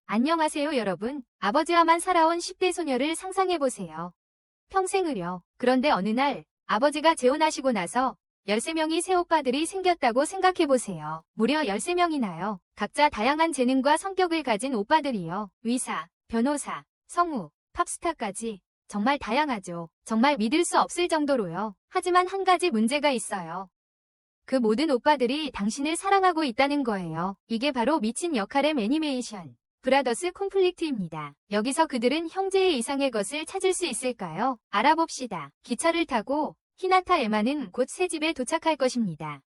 안녕하세요 여러분. 아버지와만 살아온 10대 소녀를 상상해보세요. 평생을요. 그런데 어느 날 아버지가 재혼하시고 나서 13명이 새 오빠들이 생겼다고 생각해보세요. 무려 13명이나요. 각자 다양한 재능과 성격을 가진 오빠들이요. 의사, 변호사, 성우, 팝스타까지 정말 다양하죠. 정말 믿을 수 없을 정도로요. 하지만 한 가지 문제가 있어요. 그 모든 오빠들이 당신을 사랑하고 있다는 거예요. 이게 바로 미친 역할의 애니메이션 브라더스 콘플릭트입니다. 여기서 그들은 형제의 이상의 것을 찾을 수 있을까요? 알아봅시다. 기차를 타고 히나타 에마는 곧 새 집에 도착할 것입니다.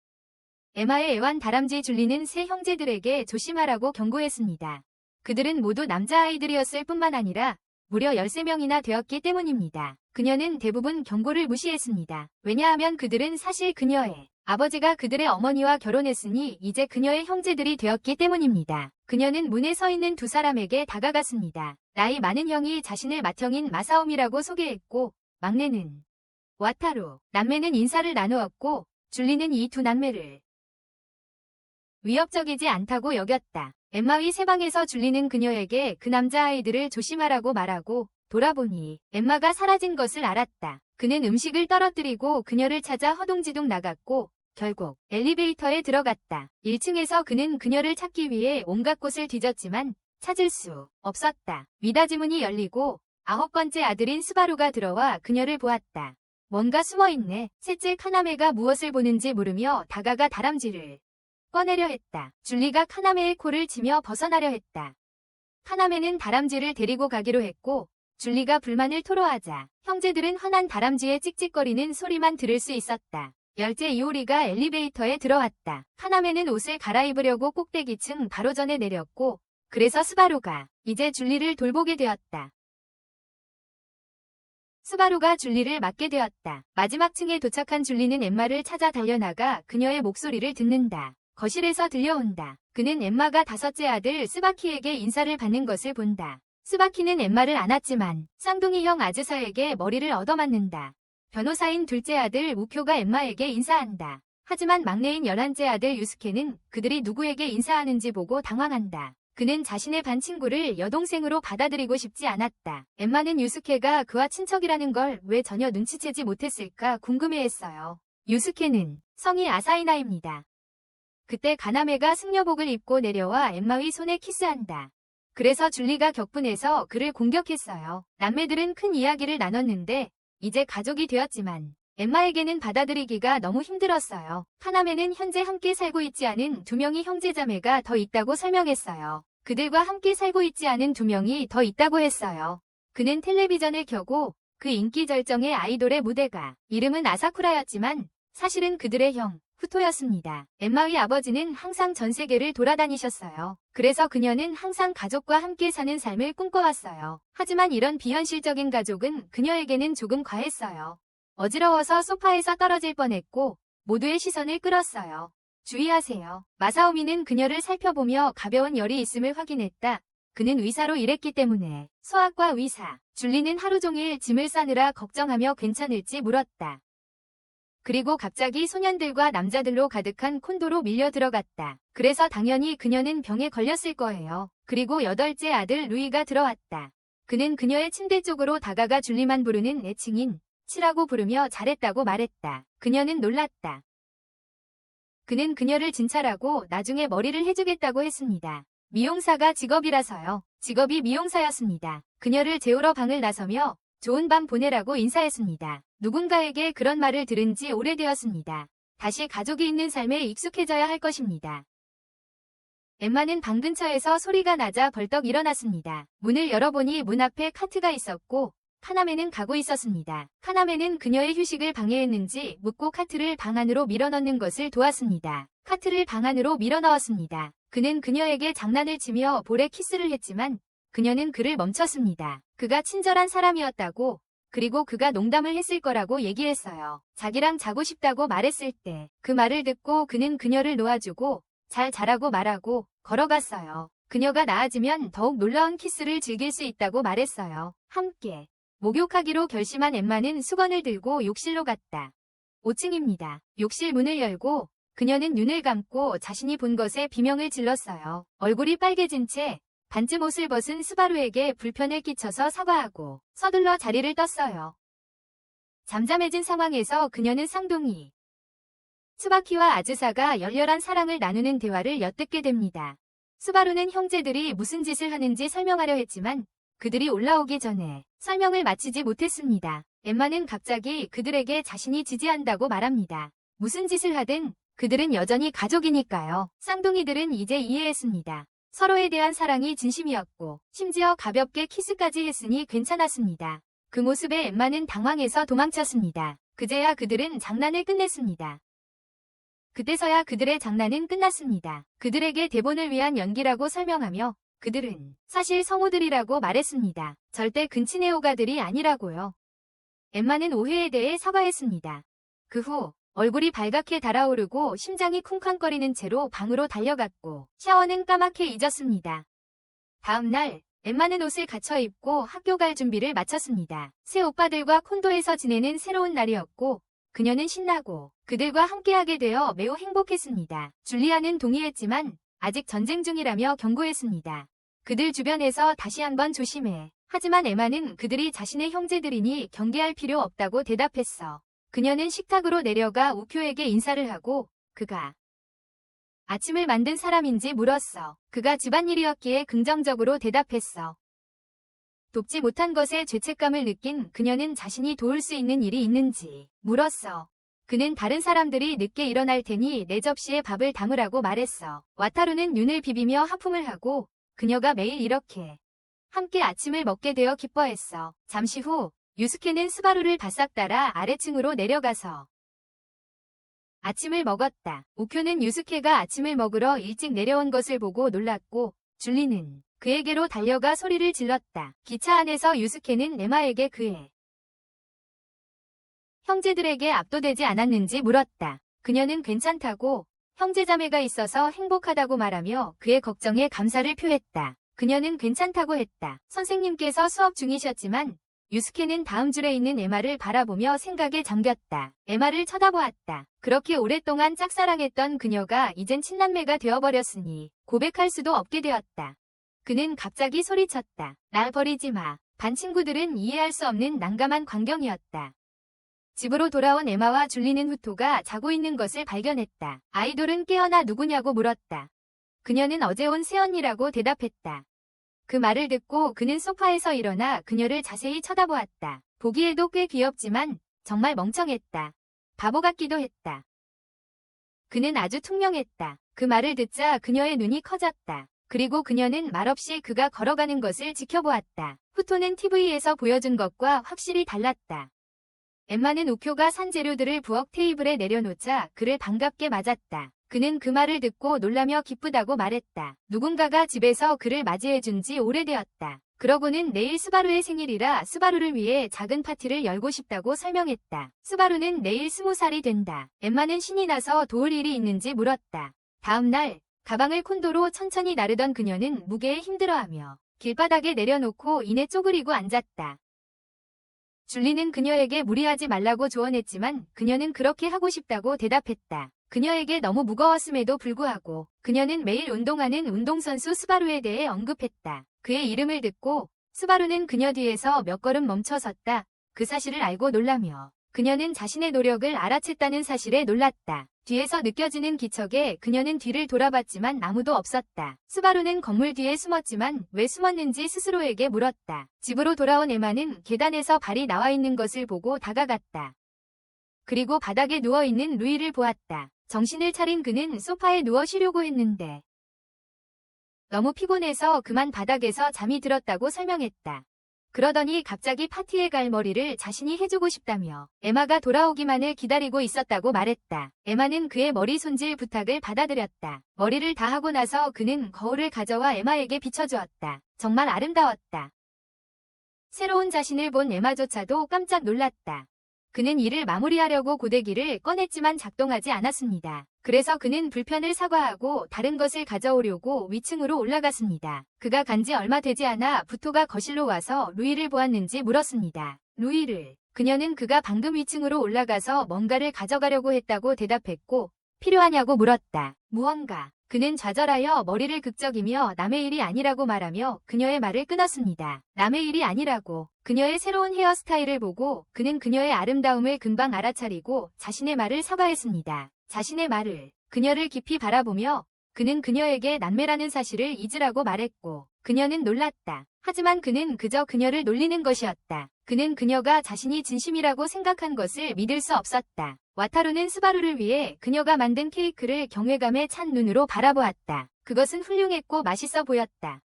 에마의 애완 다람쥐 줄리는 새 형제들에게 조심하라고 경고했습니다. 그들은 모두 남자아이들이었을 뿐만 아니라 무려 13명이나 되었기 때문입니다. 그녀는 대부분 경고를 무시했습니다. 왜냐하면 그들은 사실 그녀의 아버지가 그들의 어머니와 결혼했으니 이제 그녀의 형제들이 되었기 때문입니다. 그녀는 문에 서 있는 두 사람에게 다가갔습니다. 나이 많은 형이 자신을 맏형인 마사오미라고 소개했고 막내는 와타루, 남매는 인사를 나누었고 줄리는 이 두 남매를 위협적이지 않다고 여겼다. 엠마의 새 방에서 줄리는 그녀에게 그 남자아이들을 조심하라고 말하고 돌아보니 엠마가 사라진 것을 알았다. 그는 음식을 떨어뜨리고 그녀를 찾아 허둥지둥 나갔고 결국 엘리베이터에 들어갔다. 1층에서 그는 그녀를 찾기 위해 온갖 곳을 뒤졌지만 찾을 수 없었다. 미닫이 문이 열리고 9번째 아들인 스바루가 들어와 그녀를 보았다. 뭔가 숨어있네. 셋째 카나메가 무엇을 보는지 물으며 다가가 다람쥐를 꺼내려 했다. 줄리가 카나메의 코를 치며 벗어나려 했다. 카나메는 다람쥐를 데리고 가기로 했고 줄리가 불만을 토로하자 형제들은 화난 다람쥐의 찍찍거리는 소리만 들을 수 있었다. 열째 이오리가 엘리베이터에 들어왔다. 카나메는 옷을 갈아입으려고 꼭대기층 바로 전에 내렸고 그래서 스바루가 이제 줄리를 돌보게 되었다. 스바루가 줄리를 맡게 되었다. 마지막 층에 도착한 줄리는 엠마를 찾아 달려나가 그녀의 목소리를 듣는다. 거실에서 들려온다. 그는 엠마가 다섯째 아들 스바키에게 인사를 받는 것을 본다. 스바키는 엠마를 안았지만 쌍둥이 형 아즈사에게 머리를 얻어맞는다. 변호사인 둘째 아들 우쿄가 엠마에게 인사한다. 하지만 막내인 11째 아들 유스케는 그들이 누구에게 인사하는지 보고 당황한다. 그는 자신의 반 친구를 여동생으로 받아들이고 싶지 않았다. 엠마는 유스케가 그와 친척이라는 걸 왜 전혀 눈치채지 못했을까 궁금해했어요. 유스케는 성이 아사히나입니다. 그때 가나메가 승려복을 입고 내려와 엠마의 손에 키스한다. 그래서 줄리가 격분해서 그를 공격했어요. 남매들은 큰 이야기를 나눴는데 이제 가족이 되었지만 엠마에게는 받아들이기가 너무 힘들었어요. 카나메는 현재 함께 살고 있지 않은 2명의 형제자매가 더 있다고 설명했어요. 그들과 함께 살고 있지 않은 2명이 더 있다고 했어요. 그는 텔레비전을 켜고 그 인기 절정의 아이돌의 무대가 이름은 아사쿠라였지만 사실은 그들의 형 후토였습니다. 엠마의 아버지는 항상 전 세계를 돌아다니셨어요. 그래서 그녀는 항상 가족과 함께 사는 삶을 꿈꿔왔어요. 하지만 이런 비현실적인 가족은 그녀에게는 조금 과했어요. 어지러워서 소파에서 떨어질 뻔했고 모두의 시선을 끌었어요. 주의하세요. 마사오미는 그녀를 살펴보며 가벼운 열이 있음을 확인했다. 그는 의사로 일했기 때문에 소아과 의사. 줄리는 하루 종일 짐을 싸느라 걱정하며 괜찮을지 물었다. 그리고 갑자기 소년들과 남자들로 가득한 콘도로 밀려 들어갔다. 그래서 당연히 그녀는 병에 걸렸을 거예요. 그리고 8째 아들 루이가 들어왔다. 그는 그녀의 침대 쪽으로 다가가 줄리만 부르는 애칭인 치라고 부르며 잘했다고 말했다. 그녀는 놀랐다. 그는 그녀를 진찰하고 나중에 머리를 해주겠다고 했습니다. 미용사가 직업이라서요. 직업이 미용사였습니다. 그녀를 재우러 방을 나서며 좋은 밤 보내라고 인사했습니다. 누군가에게 그런 말을 들은 지 오래되었습니다. 다시 가족이 있는 삶에 익숙해져야 할 것입니다. 엠마는 방 근처에서 소리가 나자 벌떡 일어났습니다. 문을 열어보니 문 앞에 카트가 있었고 카나메는 가고 있었습니다. 카나메는 그녀의 휴식을 방해했는지 묻고 카트를 방 안으로 밀어넣는 것을 도왔습니다. 카트를 방 안으로 밀어넣었습니다. 그는 그녀에게 장난을 치며 볼에 키스를 했지만 그녀는 그를 멈췄습니다. 그가 친절한 사람이었다고 그리고 그가 농담을 했을 거라고 얘기했어요. 자기랑 자고 싶다고 말했을 때 그 말을 듣고 그는 그녀를 놓아주고 잘 자라고 말하고 걸어갔어요. 그녀가 나아지면 더욱 놀라운 키스를 즐길 수 있다고 말했어요. 함께 목욕하기로 결심한 엠마는 수건을 들고 욕실로 갔다. 5층입니다. 욕실 문을 열고 그녀는 눈을 감고 자신이 본 것에 비명을 질렀어요. 얼굴이 빨개진 채 반쯤 옷을 벗은 스바루에게 불편을 끼쳐서 사과하고 서둘러 자리를 떴어요. 잠잠해진 상황에서 그녀는 쌍둥이 스바키와 아즈사가 열렬한 사랑을 나누는 대화를 엿듣게 됩니다. 스바루는 형제들이 무슨 짓을 하는지 설명하려 했지만 그들이 올라오기 전에 설명을 마치지 못했습니다. 엠마는 갑자기 그들에게 자신이 지지한다고 말합니다. 무슨 짓을 하든 그들은 여전히 가족이니까요. 쌍둥이들은 이제 이해했습니다. 서로에 대한 사랑이 진심이었고 심지어 가볍게 키스까지 했으니 괜찮았습니다. 그 모습에 엠마는 당황해서 도망쳤습니다. 그제야 그들은 장난을 끝냈습니다. 그때서야 그들의 장난은 끝났습니다. 그들에게 대본을 위한 연기라고 설명하며 그들은 사실 성우들이라고 말했습니다. 절대 근친애호가들이 아니라고요. 엠마는 오해에 대해 사과했습니다. 그 후 얼굴이 발갛게 달아오르고 심장이 쿵쾅거리는 채로 방으로 달려갔고 샤워는 까맣게 잊었습니다. 다음 날 엠마는 옷을 갖춰 입고 학교 갈 준비를 마쳤습니다. 새 오빠들과 콘도에서 지내는 새로운 날이었고 그녀는 신나고 그들과 함께하게 되어 매우 행복했습니다. 줄리아는 동의했지만 아직 전쟁 중이라며 경고했습니다. 그들 주변에서 다시 한번 조심해. 하지만 엠마는 그들이 자신의 형제들이니 경계할 필요 없다고 대답했어. 그녀는 식탁으로 내려가 우쿄에게 인사를 하고 그가 아침을 만든 사람인지 물었어. 그가 집안일이었기에 긍정적으로 대답했어. 돕지 못한 것에 죄책감을 느낀 그녀는 자신이 도울 수 있는 일이 있는지 물었어. 그는 다른 사람들이 늦게 일어날 테니 내 접시에 밥을 담으라고 말했어. 와타루는 눈을 비비며 하품을 하고 그녀가 매일 이렇게 함께 아침을 먹게 되어 기뻐했어. 잠시 후 유스케는 스바루를 바싹 따라 아래층으로 내려가서 아침을 먹었다. 우쿄는 유스케가 아침을 먹으러 일찍 내려온 것을 보고 놀랐고 줄리는 그에게로 달려가 소리를 질렀다. 기차 안에서 유스케는 에마에게 그의 형제들에게 압도되지 않았는지 물었다. 그녀는 괜찮다고 형제자매가 있어서 행복하다고 말하며 그의 걱정에 감사를 표했다. 그녀는 괜찮다고 했다. 선생님께서 수업 중이셨지만 유스케는 다음 줄에 있는 에마를 바라보며 생각에 잠겼다. 에마를 쳐다보았다. 그렇게 오랫동안 짝사랑했던 그녀가 이젠 친남매가 되어버렸으니 고백할 수도 없게 되었다. 그는 갑자기 소리쳤다. 날 버리지 마. 반 친구들은 이해할 수 없는 난감한 광경이었다. 집으로 돌아온 에마와 줄리는 후토가 자고 있는 것을 발견했다. 아이돌은 깨어나 누구냐고 물었다. 그녀는 어제 온 새언니라고 대답했다. 그 말을 듣고 그는 소파에서 일어나 그녀를 자세히 쳐다보았다. 보기에도 꽤 귀엽지만 정말 멍청했다. 바보 같기도 했다. 그는 아주 투명했다. 그 말을 듣자 그녀의 눈이 커졌다. 그리고 그녀는 말없이 그가 걸어가는 것을 지켜보았다. 후토는 TV에서 보여준 것과 확실히 달랐다. 엠마는 우쿄가 산 재료들을 부엌 테이블에 내려놓자 그를 반갑게 맞았다. 그는 그 말을 듣고 놀라며 기쁘다고 말했다. 누군가가 집에서 그를 맞이해준 지 오래되었다. 그러고는 내일 스바루의 생일이라 스바루를 위해 작은 파티를 열고 싶다고 설명했다. 스바루는 내일 20살이 된다. 엠마는 신이 나서 도울 일이 있는지 물었다. 다음 날 가방을 콘도로 천천히 나르던 그녀는 무게에 힘들어하며 길바닥에 내려놓고 이내 쪼그리고 앉았다. 줄리는 그녀에게 무리하지 말라고 조언했지만 그녀는 그렇게 하고 싶다고 대답했다. 그녀에게 너무 무거웠음에도 불구하고 그녀는 매일 운동하는 운동선수 스바루에 대해 언급했다. 그의 이름을 듣고 스바루는 그녀 뒤에서 몇 걸음 멈춰섰다. 그 사실을 알고 놀라며 그녀는 자신의 노력을 알아챘다는 사실에 놀랐다. 뒤에서 느껴지는 기척에 그녀는 뒤를 돌아봤지만 아무도 없었다. 스바루는 건물 뒤에 숨었지만 왜 숨었는지 스스로에게 물었다. 집으로 돌아온 에마는 계단에서 발이 나와 있는 것을 보고 다가갔다. 그리고 바닥에 누워있는 루이를 보았다. 정신을 차린 그는 소파에 누워 쉬려고 했는데 너무 피곤해서 그만 바닥에서 잠이 들었다고 설명했다. 그러더니 갑자기 파티에 갈 머리를 자신이 해주고 싶다며 에마가 돌아오기만을 기다리고 있었다고 말했다. 에마는 그의 머리 손질 부탁을 받아들였다. 머리를 다 하고 나서 그는 거울을 가져와 에마에게 비춰주었다. 정말 아름다웠다. 새로운 자신을 본 에마조차도 깜짝 놀랐다. 그는 일을 마무리하려고 고데기를 꺼냈지만 작동하지 않았습니다. 그래서 그는 불편을 사과하고 다른 것을 가져오려고 위층으로 올라갔습니다. 그가 간지 얼마 되지 않아 부토가 거실로 와서 루이를 보았는지 물었습니다. 루이를. 그녀는 그가 방금 위층으로 올라가서 뭔가를 가져가려고 했다고 대답했고 필요하냐고 물었다. 무언가. 그는 좌절하여 머리를 극적이며 남의 일이 아니라고 말하며 그녀의 말을 끊었습니다. 남의 일이 아니라고. 그녀의 새로운 헤어스타일을 보고 그는 그녀의 아름다움을 금방 알아차리고 자신의 말을 사과했습니다. 자신의 말을. 그녀를 깊이 바라보며 그는 그녀에게 남매라는 사실을 잊으라고 말했고 그녀는 놀랐다. 하지만 그는 그저 그녀를 놀리는 것이었다. 그는 그녀가 자신이 진심이라고 생각한 것을 믿을 수 없었다. 와타루는 스바루를 위해 그녀가 만든 케이크를 경외감에 찬 눈으로 바라보았다. 그것은 훌륭했고 맛있어 보였다.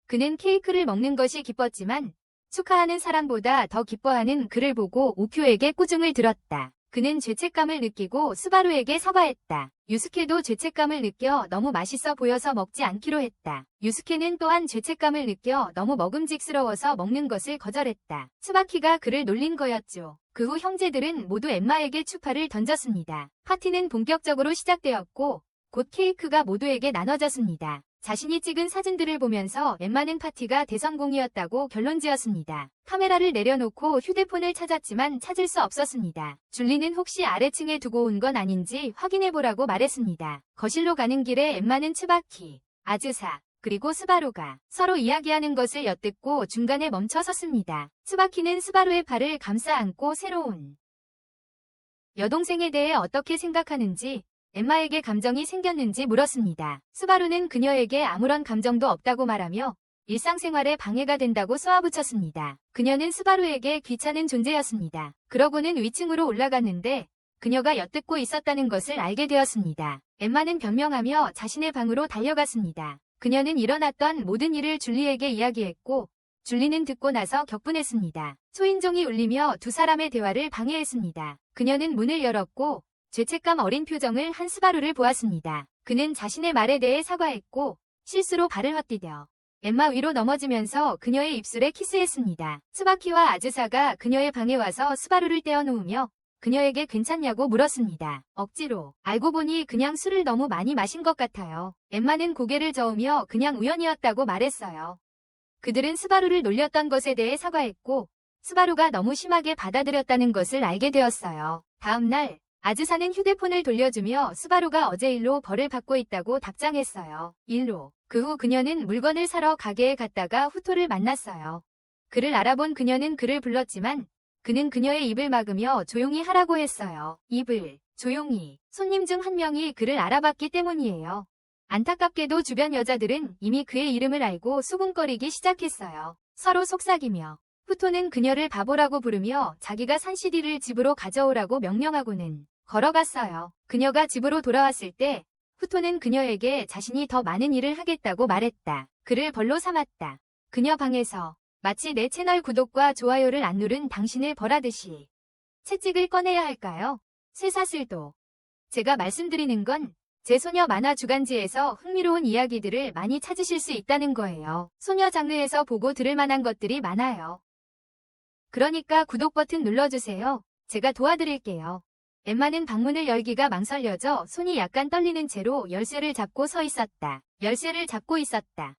그는 케이크를 먹는 것이 기뻤지만 축하하는 사람보다 더 기뻐하는 그를 보고 우큐에게 꾸중을 들었다. 그는 죄책감을 느끼고 스바루에게 사과했다. 유스케도 죄책감을 느껴 너무 맛있어 보여서 먹지 않기로 했다. 유스케는 또한 죄책감을 느껴 너무 먹음직스러워서 먹는 것을 거절했다. 스바키가 그를 놀린 거였죠. 그 후 형제들은 모두 엠마에게 추파를 던졌습니다. 파티는 본격적으로 시작되었고 곧 케이크가 모두에게 나눠졌습니다. 자신이 찍은 사진들을 보면서 엠마는 파티가 대성공이었다고 결론지었습니다. 카메라를 내려놓고 휴대폰을 찾았지만 찾을 수 없었습니다. 줄리는 혹시 아래층에 두고 온 건 아닌지 확인해보라고 말했습니다. 거실로 가는 길에 엠마는 츠바키, 아즈사, 그리고 스바루가 서로 이야기하는 것을 엿듣고 중간에 멈춰 섰습니다. 츠바키는 스바루의 팔을 감싸 안고 새로운 여동생에 대해 어떻게 생각하는지 엠마에게 감정이 생겼는지 물었습니다. 스바루는 그녀에게 아무런 감정도 없다고 말하며 일상생활에 방해가 된다고 쏘아붙였습니다. 그녀는 스바루에게 귀찮은 존재였습니다. 그러고는 위층으로 올라갔는데 그녀가 엿듣고 있었다는 것을 알게 되었습니다. 엠마는 변명하며 자신의 방으로 달려갔습니다. 그녀는 일어났던 모든 일을 줄리에게 이야기했고 줄리는 듣고 나서 격분했습니다. 초인종이 울리며 두 사람의 대화를 방해했습니다. 그녀는 문을 열었고 죄책감 어린 표정을 한 스바루를 보았습니다. 그는 자신의 말에 대해 사과했고 실수로 발을 헛디뎌 엠마 위로 넘어지면서 그녀의 입술에 키스했습니다. 츠바키와 아즈사가 그녀의 방에 와서 스바루를 떼어놓으며 그녀에게 괜찮냐고 물었습니다. 억지로. 알고 보니 그냥 술을 너무 많이 마신 것 같아요. 엠마는 고개를 저으며 그냥 우연이었다고 말했어요. 그들은 스바루를 놀렸던 것에 대해 사과했고 스바루가 너무 심하게 받아들였다는 것을 알게 되었어요. 다음 날 아즈사는 휴대폰을 돌려주며 스바루가 어제 일로 벌을 받고 있다고 답장했어요. 일로. 그 후 그녀는 물건을 사러 가게에 갔다가 후토를 만났어요. 그를 알아본 그녀는 그를 불렀지만 그는 그녀의 입을 막으며 조용히 하라고 했어요. 입을 조용히. 손님 중 한 명이 그를 알아봤기 때문이에요. 안타깝게도 주변 여자들은 이미 그의 이름을 알고 수군거리기 시작했어요. 서로 속삭이며. 후토는 그녀를 바보라고 부르며 자기가 산 CD를 집으로 가져오라고 명령하고는 걸어갔어요. 그녀가 집으로 돌아왔을 때 후토는 그녀에게 자신이 더 많은 일을 하겠다고 말했다. 그를 벌로 삼았다. 그녀 방에서 마치 내 채널 구독과 좋아요를 안 누른 당신을 벌하듯이 채찍을 꺼내야 할까요? 쇠사슬도. 제가 말씀드리는 건 제 소녀 만화 주간지에서 흥미로운 이야기들을 많이 찾으실 수 있다는 거예요. 소녀 장르에서 보고 들을 만한 것들이 많아요. 그러니까 구독 버튼 눌러주세요. 제가 도와드릴게요. 엠마는 방문을 열기가 망설여져 손이 약간 떨리는 채로 열쇠를 잡고 서 있었다. 열쇠를 잡고 있었다.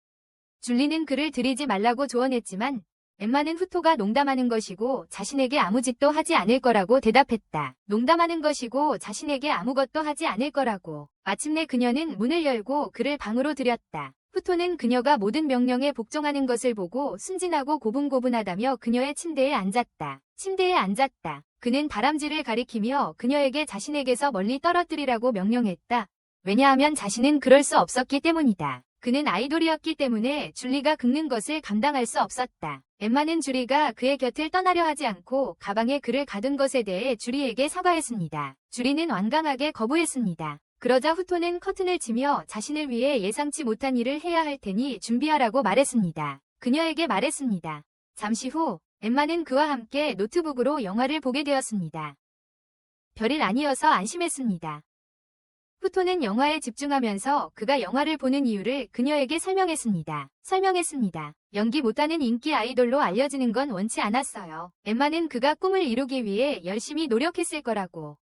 줄리는 그를 들이지 말라고 조언했지만 엠마는 후토가 농담하는 것이고 자신에게 아무 짓도 하지 않을 거라고 대답했다. 농담하는 것이고 자신에게 아무것도 하지 않을 거라고. 마침내 그녀는 문을 열고 그를 방으로 들였다. 후토는 그녀가 모든 명령에 복종하는 것을 보고 순진하고 고분고분하다며 그녀의 침대에 앉았다. 침대에 앉았다. 그는 다람쥐를 가리키며 그녀에게 자신에게서 멀리 떨어뜨리라고 명령했다. 왜냐하면 자신은 그럴 수 없었기 때문이다. 그는 아이돌이었기 때문에 줄리가 긁는 것을 감당할 수 없었다. 엠마는 줄리가 그의 곁을 떠나려 하지 않고 가방에 그를 가둔 것에 대해 줄리에게 사과했습니다. 줄리는 완강하게 거부했습니다. 그러자 후토는 커튼을 치며 자신을 위해 예상치 못한 일을 해야 할 테니 준비하라고 말했습니다. 그녀에게 말했습니다. 잠시 후 엠마는 그와 함께 노트북으로 영화를 보게 되었습니다. 별일 아니어서 안심했습니다. 후토는 영화에 집중하면서 그가 영화를 보는 이유를 그녀에게 설명했습니다. 연기 못하는 인기 아이돌로 알려지는 건 원치 않았어요. 엠마는 그가 꿈을 이루기 위해 열심히 노력했을 거라고.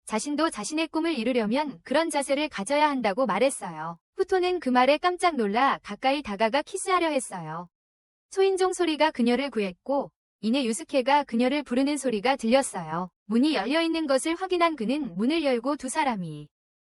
자신도 자신의 꿈을 이루려면 그런 자세를 가져야 한다고 말했어요. 후토는 그 말에 깜짝 놀라 가까이 다가가 키스하려 했어요. 초인종 소리가 그녀를 구했고 이내 유스케가 그녀를 부르는 소리가 들렸어요. 문이 열려있는 것을 확인한 그는 문을 열고 두 사람이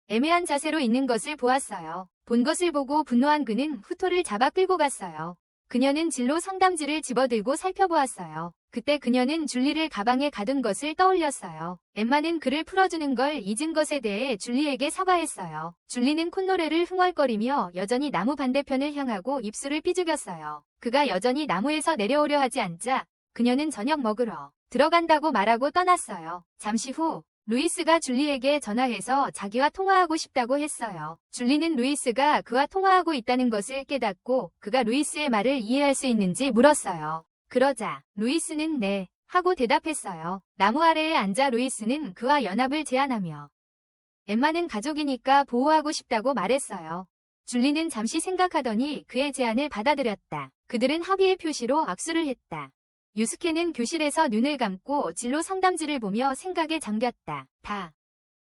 애매한 자세로 있는 것을 보았어요. 본 것을 보고 분노한 그는 후토를 잡아 끌고 갔어요. 그녀는 진로 상담지를 집어들고 살펴보았어요. 그때 그녀는 줄리를 가방에 가둔 것을 떠올렸어요. 엠마는 그를 풀어주는 걸 잊은 것에 대해 줄리에게 사과했어요. 줄리는 콧노래를 흥얼거리며 여전히 나무 반대편을 향하고 입술을 삐죽였어요. 그가 여전히 나무에서 내려오려 하지 않자 그녀는 저녁 먹으러 들어간다고 말하고 떠났어요. 잠시 후 루이스가 줄리에게 전화해서 자기와 통화하고 싶다고 했어요. 줄리는 루이스가 그와 통화하고 있다는 것을 깨닫고 그가 루이스의 말을 이해할 수 있는지 물었어요. 그러자 루이스는 네 하고 대답했어요. 나무 아래에 앉아 루이스는 그와 연합을 제안하며 엠마는 가족이니까 보호하고 싶다고 말했어요. 줄리는 잠시 생각하더니 그의 제안을 받아들였다. 그들은 합의의 표시로 악수를 했다. 유스케는 교실에서 눈을 감고 진로 상담지를 보며 생각에 잠겼다.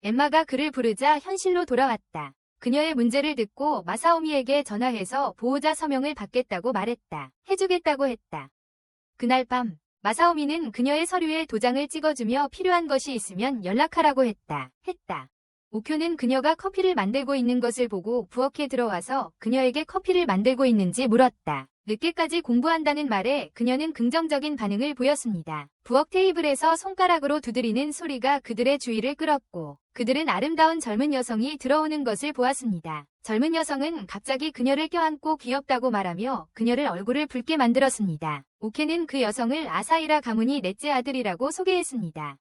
엠마가 그를 부르자 현실로 돌아왔다. 그녀의 문제를 듣고 마사오미에게 전화해서 보호자 서명을 받겠다고 말했다. 해주겠다고 했다. 그날 밤 마사오미는 그녀의 서류에 도장을 찍어주며 필요한 것이 있으면 연락하라고 했다. 우쿄는 그녀가 커피를 만들고 있는 것을 보고 부엌에 들어와서 그녀에게 커피를 만들고 있는지 물었다. 늦게까지 공부한다는 말에 그녀는 긍정적인 반응을 보였습니다. 부엌 테이블에서 손가락으로 두드리는 소리가 그들의 주의를 끌었고 그들은 아름다운 젊은 여성이 들어오는 것을 보았습니다. 젊은 여성은 갑자기 그녀를 껴안고 귀엽다고 말하며 그녀를 얼굴을 붉게 만들었습니다. 우케는 그 여성을 아사히라 가문이 넷째 아들이라고 소개했습니다.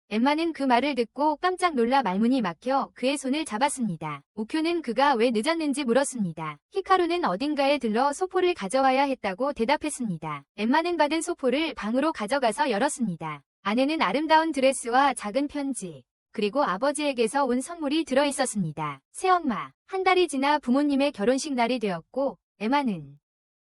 엠마는 그 말을 듣고 깜짝 놀라 말문이 막혀 그의 손을 잡았습니다. 우쿄는 그가 왜 늦었는지 물었습니다. 히카루는 어딘가에 들러 소포를 가져와야 했다고 대답했습니다. 엠마는 받은 소포를 방으로 가져가서 열었습니다. 안에는 아름다운 드레스와 작은 편지, 그리고 아버지에게서 온 선물이 들어있었습니다. 새엄마, 한 달이 지나 부모님의 결혼식 날이 되었고 엠마는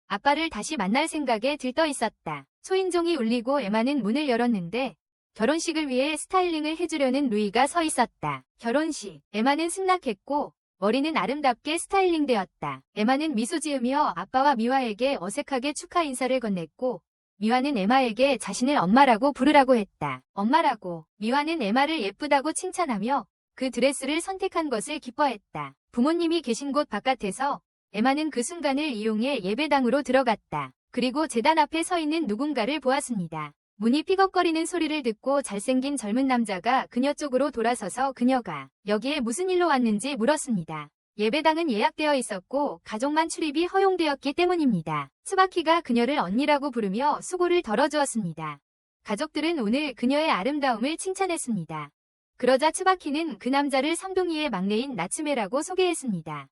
아빠를 다시 만날 생각에 들떠 있었다. 초인종이 울리고 엠마는 문을 열었는데 결혼식을 위해 스타일링을 해주려는 루이가 서 있었다. 결혼식. 엠마는 승낙했고 머리는 아름답게 스타일링되었다. 엠마는 미소 지으며 아빠와 미화에게 어색하게 축하 인사를 건넸고 미화는 엠마에게 자신을 엄마라고 부르라고 했다. 엄마라고. 미화는 엠마를 예쁘다고 칭찬하며 그 드레스를 선택한 것을 기뻐했다. 부모님이 계신 곳 바깥에서 엠마는 그 순간을 이용해 예배당으로 들어갔다. 그리고 제단 앞에 서 있는 누군가를 보았습니다. 문이 삐걱거리는 소리를 듣고 잘생긴 젊은 남자가 그녀 쪽으로 돌아서서 그녀가 여기에 무슨 일로 왔는지 물었습니다. 예배당은 예약되어 있었고 가족만 출입이 허용되었기 때문입니다. 츠바키가 그녀를 언니라고 부르며 수고를 덜어주었습니다. 가족들은 오늘 그녀의 아름다움을 칭찬했습니다. 그러자 츠바키는 그 남자를 쌍둥이의 막내인 나츠메라고 소개했습니다.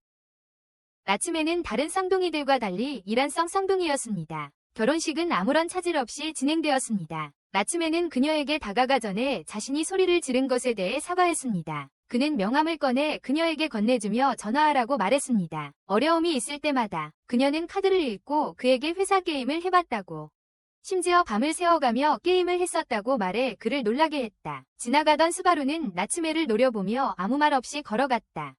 나츠메는 다른 쌍둥이들과 달리 이란성 쌍둥이였습니다. 결혼식은 아무런 차질 없이 진행되었습니다. 나츠메는 그녀에게 다가가 전에 자신이 소리를 지른 것에 대해 사과했습니다. 그는 명함을 꺼내 그녀에게 건네주며 전화하라고 말했습니다. 어려움이 있을 때마다 그녀는 카드를 읽고 그에게 회사 게임을 해봤다고. 심지어 밤을 새워가며 게임을 했었다고 말해 그를 놀라게 했다. 지나가던 스바루는 나츠메를 노려보며 아무 말 없이 걸어갔다.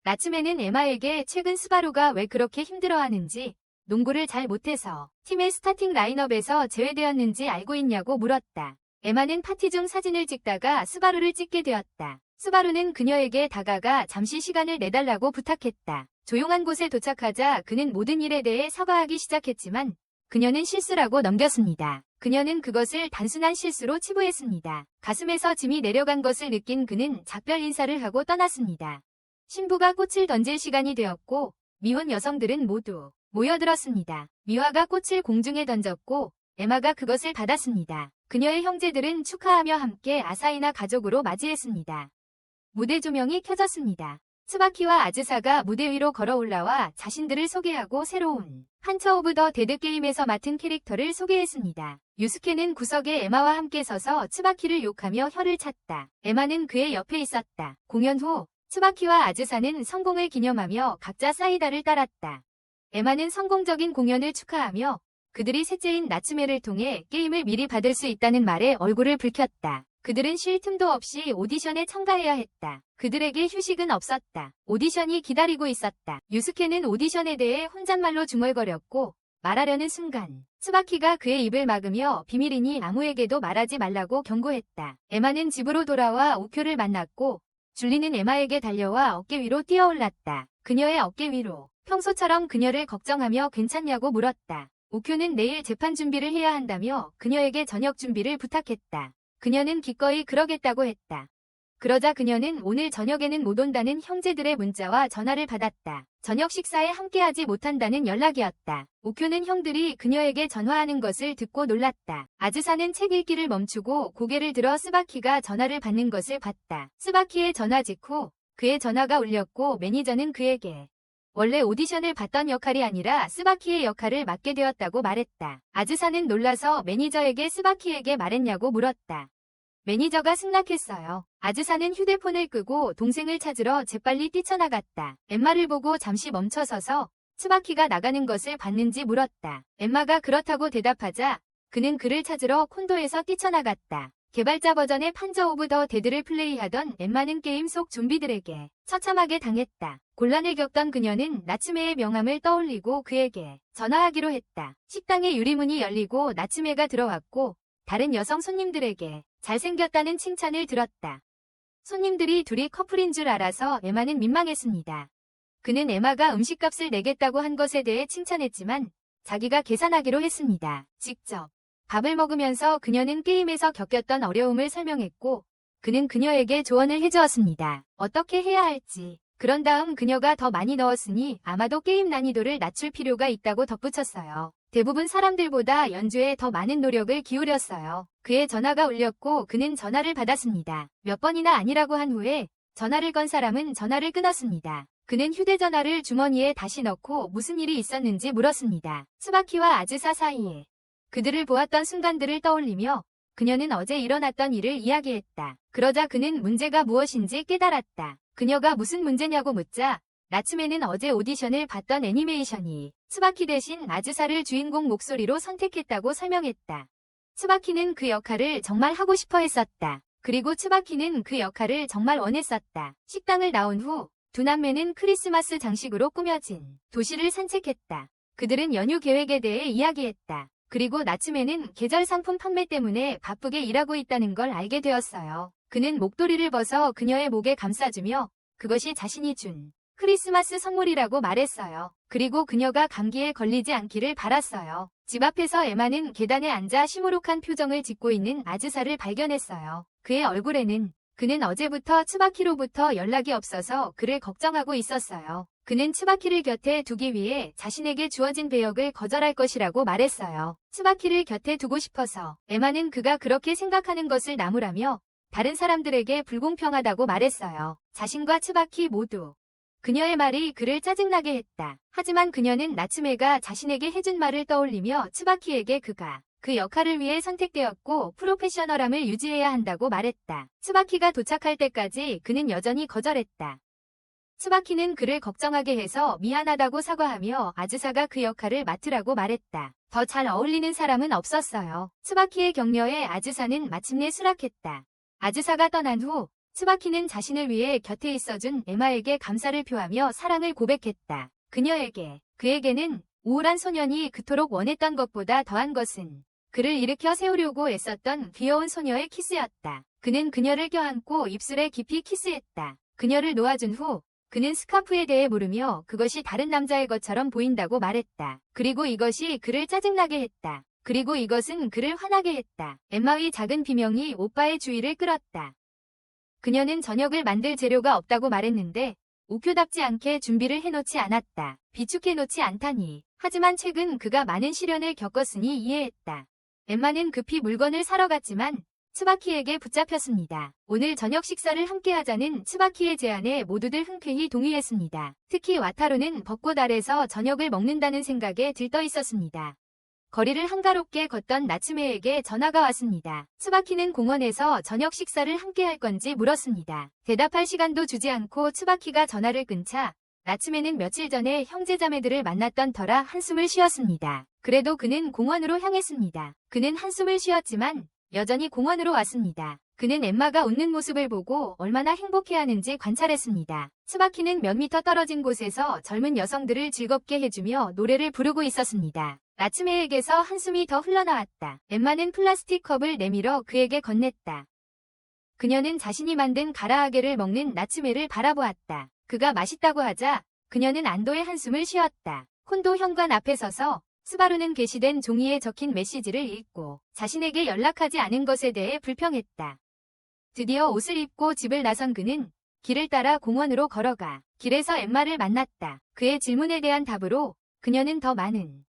나츠메는 엠마에게 최근 스바루가 왜 그렇게 힘들어하는지 농구를 잘 못해서 팀의 스타팅 라인업에서 제외되었는지 알고 있냐고 물었다. 엠마는 파티 중 사진을 찍다가 스바루를 찍게 되었다. 스바루는 그녀에게 다가가 잠시 시간을 내달라고 부탁했다. 조용한 곳에 도착하자 그는 모든 일에 대해 사과하기 시작했지만 그녀는 실수라고 넘겼습니다. 그녀는 그것을 단순한 실수로 치부했습니다. 가슴에서 짐이 내려간 것을 느낀 그는 작별 인사를 하고 떠났습니다. 신부가 꽃을 던질 시간이 되었고 미혼 여성들은 모두 모여들었습니다. 미화가 꽃을 공중에 던졌고 엠마가 그것을 받았습니다. 그녀의 형제들은 축하하며 함께 아사히나 가족으로 맞이했습니다. 무대 조명이 켜졌습니다. 츠바키와 아즈사가 무대 위로 걸어 올라와 자신들을 소개하고 새로운 판처 오브 더 데드 게임에서 맡은 캐릭터를 소개했습니다. 유스케는 구석에 엠마와 함께 서서 츠바키를 욕하며 혀를 찼다. 엠마는 그의 옆에 있었다. 공연 후 츠바키와 아즈사는 성공을 기념하며 각자 사이다를 따랐다. 엠마는 성공적인 공연을 축하하며 그들이 셋째인 나츠메를 통해 게임을 미리 받을 수 있다는 말에 얼굴을 붉혔다. 그들은 쉴 틈도 없이 오디션에 참가해야 했다. 그들에게 휴식은 없었다. 오디션이 기다리고 있었다. 유스케는 오디션에 대해 혼잣말로 중얼거렸고 말하려는 순간 츠바키가 그의 입을 막으며 비밀이니 아무에게도 말하지 말라고 경고했다. 엠마는 집으로 돌아와 우쿄를 만났고 줄리는 엠마에게 달려와 어깨 위로 뛰어올랐다. 그녀의 어깨 위로. 평소처럼 그녀를 걱정하며 괜찮냐고 물었다. 오쿄는 내일 재판 준비를 해야 한다며 그녀에게 저녁 준비를 부탁했다. 그녀는 기꺼이 그러겠다고 했다. 그러자 그녀는 오늘 저녁에는 못 온다는 형제들의 문자와 전화를 받았다. 저녁 식사에 함께하지 못한다는 연락이었다. 오쿄는 형들이 그녀에게 전화하는 것을 듣고 놀랐다. 아즈사는 책 읽기를 멈추고 고개를 들어 스바키가 전화를 받는 것을 봤다. 스바키의 전화 직후 그의 전화가 울렸고 매니저는 그에게 원래 오디션을 봤던 역할이 아니라 스바키의 역할을 맡게 되었다고 말했다. 아즈사는 놀라서 매니저에게 스바키에게 말했냐고 물었다. 매니저가 승낙했어요. 아즈사는 휴대폰을 끄고 동생을 찾으러 재빨리 뛰쳐나갔다. 엠마를 보고 잠시 멈춰서서 스바키가 나가는 것을 봤는지 물었다. 엠마가 그렇다고 대답하자 그는 그를 찾으러 콘도에서 뛰쳐나갔다. 개발자 버전의 판저 오브 더 데드를 플레이하던 엠마는 게임 속 좀비들에게 처참하게 당했다. 곤란을 겪던 그녀는 나츠메의 명함을 떠올리고 그에게 전화하기로 했다. 식당의 유리문이 열리고 나츠메가 들어왔고 다른 여성 손님들에게 잘생겼다는 칭찬을 들었다. 손님들이 둘이 커플인 줄 알아서 엠마는 민망했습니다. 그는 엠마가 음식값을 내겠다고 한 것에 대해 칭찬했지만 자기가 계산하기로 했습니다. 직접 밥을 먹으면서 그녀는 게임에서 겪었던 어려움을 설명했고 그는 그녀에게 조언을 해주었습니다. 어떻게 해야 할지. 그런 다음 그녀가 더 많이 넣었으니 아마도 게임 난이도를 낮출 필요가 있다고 덧붙였어요. 대부분 사람들보다 연주에 더 많은 노력을 기울였어요. 그의 전화가 울렸고 그는 전화를 받았습니다. 몇 번이나 아니라고 한 후에 전화를 건 사람은 전화를 끊었습니다. 그는 휴대전화를 주머니에 다시 넣고 무슨 일이 있었는지 물었습니다. 스바키와 아즈사 사이에 그들을 보았던 순간들을 떠올리며 그녀는 어제 일어났던 일을 이야기했다. 그러자 그는 문제가 무엇인지 깨달았다. 그녀가 무슨 문제냐고 묻자 나츠메는 어제 오디션을 봤던 애니메이션이 스바키 대신 아즈사를 주인공 목소리로 선택했다고 설명했다. 스바키는 그 역할을 정말 하고 싶어 했었다. 그리고 스바키는 그 역할을 정말 원했었다. 식당을 나온 후 두 남매는 크리스마스 장식으로 꾸며진 도시를 산책했다. 그들은 연휴 계획에 대해 이야기했다. 그리고 나츠메는 계절 상품 판매 때문에 바쁘게 일하고 있다는 걸 알게 되었어요. 그는 목도리를 벗어 그녀의 목에 감싸주며 그것이 자신이 준 크리스마스 선물이라고 말했어요. 그리고 그녀가 감기에 걸리지 않기를 바랐어요. 집 앞에서 엠마는 계단에 앉아 시무룩한 표정을 짓고 있는 아즈사를 발견했어요. 그의 얼굴에는 그는 어제부터 츠바키로부터 연락이 없어서 그를 걱정하고 있었어요. 그는 츠바키를 곁에 두기 위해 자신에게 주어진 배역을 거절할 것이라고 말했어요. 츠바키를 곁에 두고 싶어서. 엠마는 그가 그렇게 생각하는 것을 나무라며 다른 사람들에게 불공평하다고 말했어요. 자신과 츠바키 모두. 그녀의 말이 그를 짜증나게 했다. 하지만 그녀는 나츠메가 자신에게 해준 말을 떠올리며 츠바키에게 그가 그 역할을 위해 선택되었고 프로페셔널함을 유지해야 한다고 말했다. 츠바키가 도착할 때까지 그는 여전히 거절했다. 츠바키는 그를 걱정하게 해서 미안하다고 사과하며 아즈사가 그 역할을 맡으라고 말했다. 더 잘 어울리는 사람은 없었어요. 츠바키의 격려에 아즈사는 마침내 수락했다. 아즈사가 떠난 후 츠바키는 자신을 위해 곁에 있어준 엠마에게 감사를 표하며 사랑을 고백했다. 그에게는 우울한 소년이 그토록 원했던 것보다 더한 것은 그를 일으켜 세우려고 애썼던 귀여운 소녀의 키스였다. 그는 그녀를 껴안고 입술에 깊이 키스했다. 그녀를 놓아준 후 그는 스카프에 대해 물으며 그것이 다른 남자의 것처럼 보인다고 말했다. 그리고 이것이 그를 짜증나게 했다. 그리고 이것은 그를 화나게 했다. 엠마의 작은 비명이 오빠의 주의를 끌었다. 그녀는 저녁을 만들 재료가 없다고 말했는데 오쿄답지 않게 준비를 해놓지 않았다. 비축해놓지 않다니. 하지만 최근 그가 많은 시련을 겪었으니 이해했다. 엠마는 급히 물건을 사러 갔지만 츠바키에게 붙잡혔습니다. 오늘 저녁 식사를 함께 하자는 츠바키의 제안에 모두들 흔쾌히 동의했습니다. 특히 와타루는 벚꽃 아래서 저녁을 먹는다는 생각에 들떠 있었습니다. 거리를 한가롭게 걷던 나츠메에게 전화가 왔습니다. 츠바키는 공원에서 저녁 식사를 함께 할 건지 물었습니다. 대답할 시간도 주지 않고 츠바키가 전화를 끊자 나츠메는 며칠 전에 형제자매들을 만났던 터라 한숨을 쉬었습니다. 그래도 그는 공원으로 향했습니다. 그는 한숨을 쉬었지만 여전히 공원으로 왔습니다. 그는 엠마가 웃는 모습을 보고 얼마나 행복해하는지 관찰했습니다. 츠바키는 몇 미터 떨어진 곳에서 젊은 여성들을 즐겁게 해주며 노래를 부르고 있었습니다. 나츠메에게서 한숨이 더 흘러나왔다. 엠마는 플라스틱 컵을 내밀어 그에게 건넸다. 그녀는 자신이 만든 가라아게를 먹는 나츠메를 바라보았다. 그가 맛있다고 하자 그녀는 안도의 한숨을 쉬었다. 콘도 현관 앞에 서서 스바루는 게시된 종이에 적힌 메시지를 읽고 자신에게 연락하지 않은 것에 대해 불평했다. 드디어 옷을 입고 집을 나선 그는 길을 따라 공원으로 걸어가 길에서 엠마를 만났다. 그의 질문에 대한 답으로 그녀는 더 많은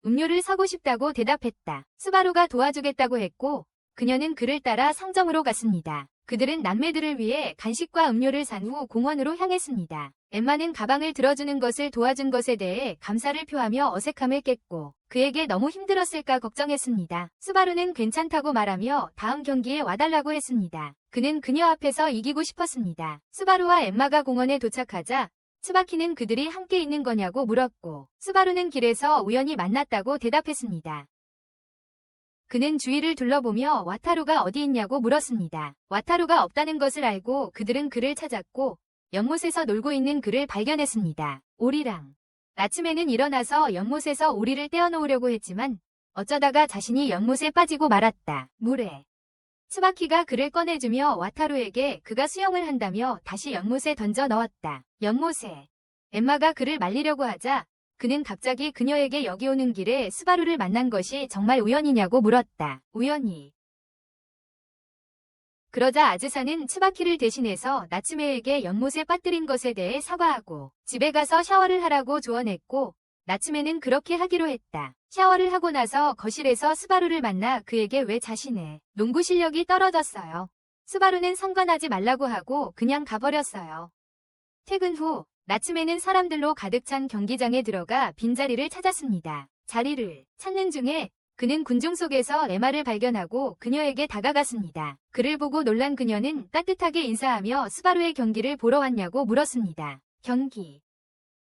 음료를 사고 싶다고 대답했다. 스바루가 도와주겠다고 했고 그녀는 그를 따라 상점으로 갔습니다. 그들은 남매들을 위해 간식과 음료를 산 후 공원으로 향했습니다. 엠마는 가방을 들어주는 것을 도와준 것에 대해 감사를 표하며 어색함을 깼고 그에게 너무 힘들었을까 걱정했습니다. 스바루는 괜찮다고 말하며 다음 경기에 와달라고 했습니다. 그는 그녀 앞에서 이기고 싶었습니다. 스바루와 엠마가 공원에 도착하자 츠바키는 그들이 함께 있는 거냐고 물었고 스바루는 길에서 우연히 만났다고 대답했습니다. 그는 주위를 둘러보며 와타루가 어디 있냐고 물었습니다. 와타루가 없다는 것을 알고 그들은 그를 찾았고 연못에서 놀고 있는 그를 발견했습니다. 오리랑 나츠메는 일어나서 연못에서 오리를 떼어놓으려고 했지만 어쩌다가 자신이 연못에 빠지고 말았다. 물에 츠바키가 그를 꺼내주며 와타루에게 그가 수영을 한다며 다시 연못에 던져 넣었다. 연못에 엠마가 그를 말리려고 하자 그는 갑자기 그녀에게 여기 오는 길에 스바루를 만난 것이 정말 우연이냐고 물었다. 우연히. 그러자 아즈사는 츠바키를 대신해서 나츠메에게 연못에 빠뜨린 것에 대해 사과하고 집에 가서 샤워를 하라고 조언했고 나츠메는 그렇게 하기로 했다. 샤워를 하고 나서 거실에서 스바루를 만나 그에게 왜 자신의 농구 실력이 떨어졌어요. 스바루는 상관하지 말라고 하고 그냥 가버렸어요. 퇴근 후 나츠메는 사람들로 가득 찬 경기장에 들어가 빈자리를 찾았습니다. 자리를 찾는 중에 그는 군중 속에서 에마를 발견하고 그녀에게 다가갔습니다. 그를 보고 놀란 그녀는 따뜻하게 인사하며 스바루의 경기를 보러 왔냐고 물었습니다. 경기.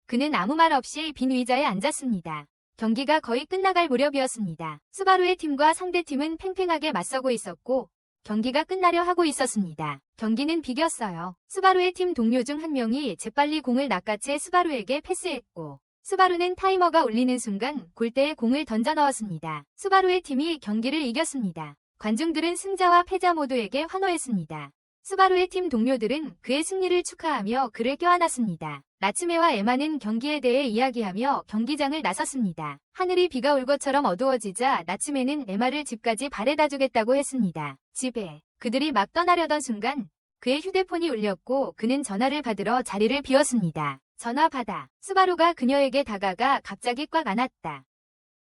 그는 아무 말 없이 빈 의자에 앉았습니다. 경기가 거의 끝나갈 무렵이었습니다. 스바루의 팀과 상대팀은 팽팽하게 맞서고 있었고 경기가 끝나려 하고 있었습니다. 경기는 비겼어요. 스바루의 팀 동료 중 한 명이 재빨리 공을 낚아채 스바루에게 패스했고 스바루는 타이머가 울리는 순간 골대에 공을 던져 넣었습니다. 스바루의 팀이 경기를 이겼습니다. 관중들은 승자와 패자 모두에게 환호했습니다. 스바루의 팀 동료들은 그의 승리를 축하하며 그를 껴안았습니다. 나츠메와 에마는 경기에 대해 이야기하며 경기장을 나섰습니다. 하늘이 비가 올 것처럼 어두워지자 나츠메는 에마를 집까지 바래다 주겠다고 했습니다. 집에 그들이 막 떠나려던 순간 그의 휴대폰이 울렸고 그는 전화를 받으러 자리를 비웠습니다. 전화 받아 스바루가 그녀에게 다가가 갑자기 꽉 안았다.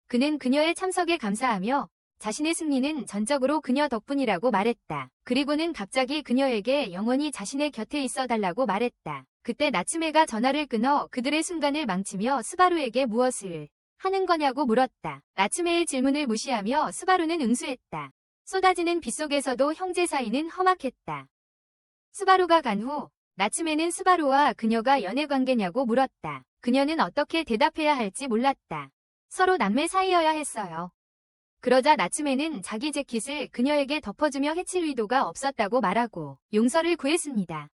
그는 그녀의 참석에 감사하며 자신의 승리는 전적으로 그녀 덕분이라고 말했다. 그리고는 갑자기 그녀에게 영원히 자신의 곁에 있어 달라고 말했다. 그때 나츠메가 전화를 끊어 그들의 순간을 망치며 스바루에게 무엇을 하는 거냐고 물었다. 나츠메의 질문을 무시하며 스바루는 응수했다. 쏟아지는 빗속에서도 형제 사이는 험악했다. 스바루가 간 후 나츠메는 스바루와 그녀가 연애 관계냐고 물었다. 그녀는 어떻게 대답해야 할지 몰랐다. 서로 남매 사이여야 했어요. 그러자 나츠메는 자기 재킷을 그녀에게 덮어주며 해칠 의도가 없었다고 말하고 용서를 구했습니다.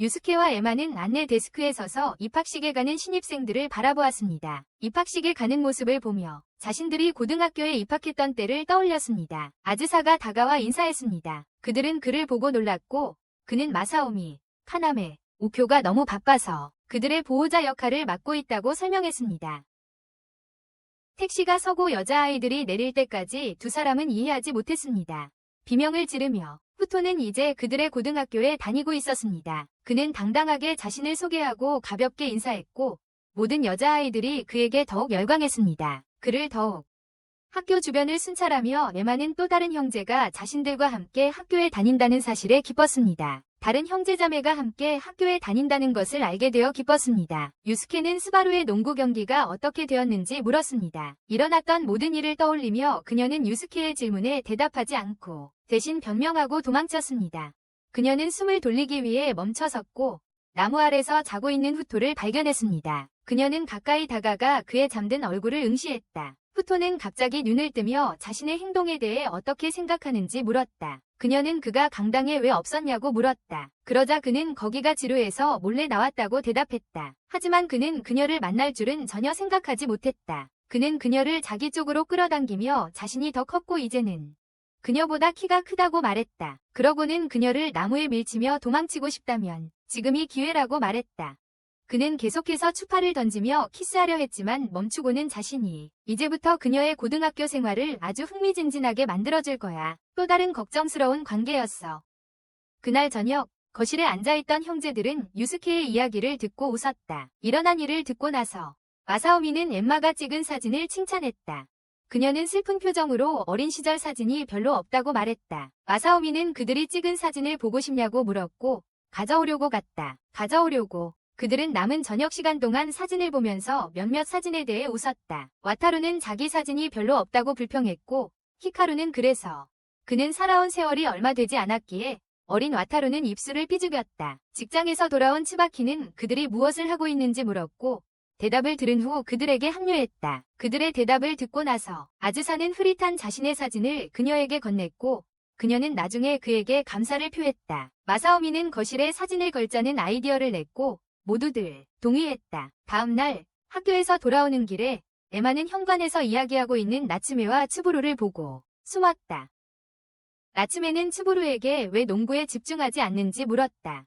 유스케와 에마는 안내 데스크에 서서 입학식에 가는 신입생들을 바라보았습니다. 입학식에 가는 모습을 보며 자신들이 고등학교에 입학했던 때를 떠올렸습니다. 아즈사가 다가와 인사했습니다. 그들은 그를 보고 놀랐고 그는 마사오미, 카나메, 우쿄가 너무 바빠서 그들의 보호자 역할을 맡고 있다고 설명했습니다. 택시가 서고 여자아이들이 내릴 때까지 두 사람은 이해하지 못했습니다. 비명을 지르며 후토는 이제 그들의 고등학교에 다니고 있었습니다. 그는 당당하게 자신을 소개하고 가볍게 인사했고 모든 여자아이들이 그에게 더욱 열광했습니다. 그를 더욱 학교 주변을 순찰하며 에마는 또 다른 형제가 자신들과 함께 학교에 다닌다는 사실에 기뻤습니다. 다른 형제자매가 함께 학교에 다닌다는 것을 알게 되어 기뻤습니다. 유스케는 스바루의 농구 경기가 어떻게 되었는지 물었습니다. 일어났던 모든 일을 떠올리며 그녀는 유스케의 질문에 대답하지 않고 대신 변명하고 도망쳤습니다. 그녀는 숨을 돌리기 위해 멈춰섰고 나무 아래서 자고 있는 후토를 발견했습니다. 그녀는 가까이 다가가 그의 잠든 얼굴을 응시했다. 후토는 갑자기 눈을 뜨며 자신의 행동에 대해 어떻게 생각하는지 물었다. 그녀는 그가 강당에 왜 없었냐고 물었다. 그러자 그는 거기가 지루해서 몰래 나왔다고 대답했다. 하지만 그는 그녀를 만날 줄은 전혀 생각하지 못했다. 그는 그녀를 자기 쪽으로 끌어당기며 자신이 더 컸고 이제는 그녀보다 키가 크다고 말했다. 그러고는 그녀를 나무에 밀치며 도망치고 싶다면 지금이 기회라고 말했다. 그는 계속해서 추파를 던지며 키스하려 했지만 멈추고는 자신이 이제부터 그녀의 고등학교 생활을 아주 흥미진진하게 만들어줄 거야. 또 다른 걱정스러운 관계였어. 그날 저녁 거실에 앉아있던 형제들은 유스케의 이야기를 듣고 웃었다. 일어난 일을 듣고 나서 마사오미는 엠마가 찍은 사진을 칭찬했다. 그녀는 슬픈 표정으로 어린 시절 사진이 별로 없다고 말했다. 마사오미는 그들이 찍은 사진을 보고 싶냐고 물었고 가져오려고 갔다. 가져오려고. 그들은 남은 저녁 시간 동안 사진을 보면서 몇몇 사진에 대해 웃었다. 와타루는 자기 사진이 별로 없다고 불평했고 히카루는 그래서 그는 살아온 세월이 얼마 되지 않았기에 어린 와타루는 입술을 삐죽였다. 직장에서 돌아온 츠바키는 그들이 무엇을 하고 있는지 물었고 대답을 들은 후 그들에게 합류했다. 그들의 대답을 듣고 나서 아즈사는 흐릿한 자신의 사진을 그녀에게 건넸고 그녀는 나중에 그에게 감사를 표했다. 마사오미는 거실에 사진을 걸자는 아이디어를 냈고 모두들 동의했다. 다음 날 학교에서 돌아오는 길에 에마는 현관에서 이야기하고 있는 나츠메와 츠부루를 보고 숨었다. 나츠메는 츠부루에게 왜 농구에 집중하지 않는지 물었다.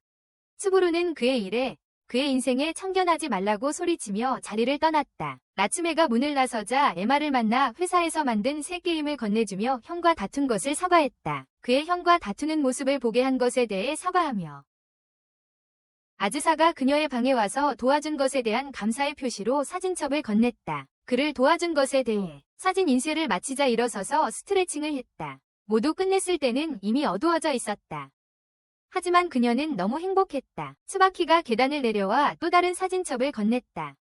츠부루는 그의 일에 그의 인생에 참견하지 말라고 소리치며 자리를 떠났다. 나츠메가 문을 나서자 에마를 만나 회사에서 만든 새 게임을 건네주며 형과 다툰 것을 사과했다. 그의 형과 다투는 모습을 보게 한 것에 대해 사과하며 아즈사가 그녀의 방에 와서 도와준 것에 대한 감사의 표시로 사진첩을 건넸다. 그를 도와준 것에 대해 사진 인쇄를 마치자 일어서서 스트레칭을 했다. 모두 끝냈을 때는 이미 어두워져 있었다. 하지만 그녀는 너무 행복했다. 츠바키가 계단을 내려와 또 다른 사진첩을 건넸다.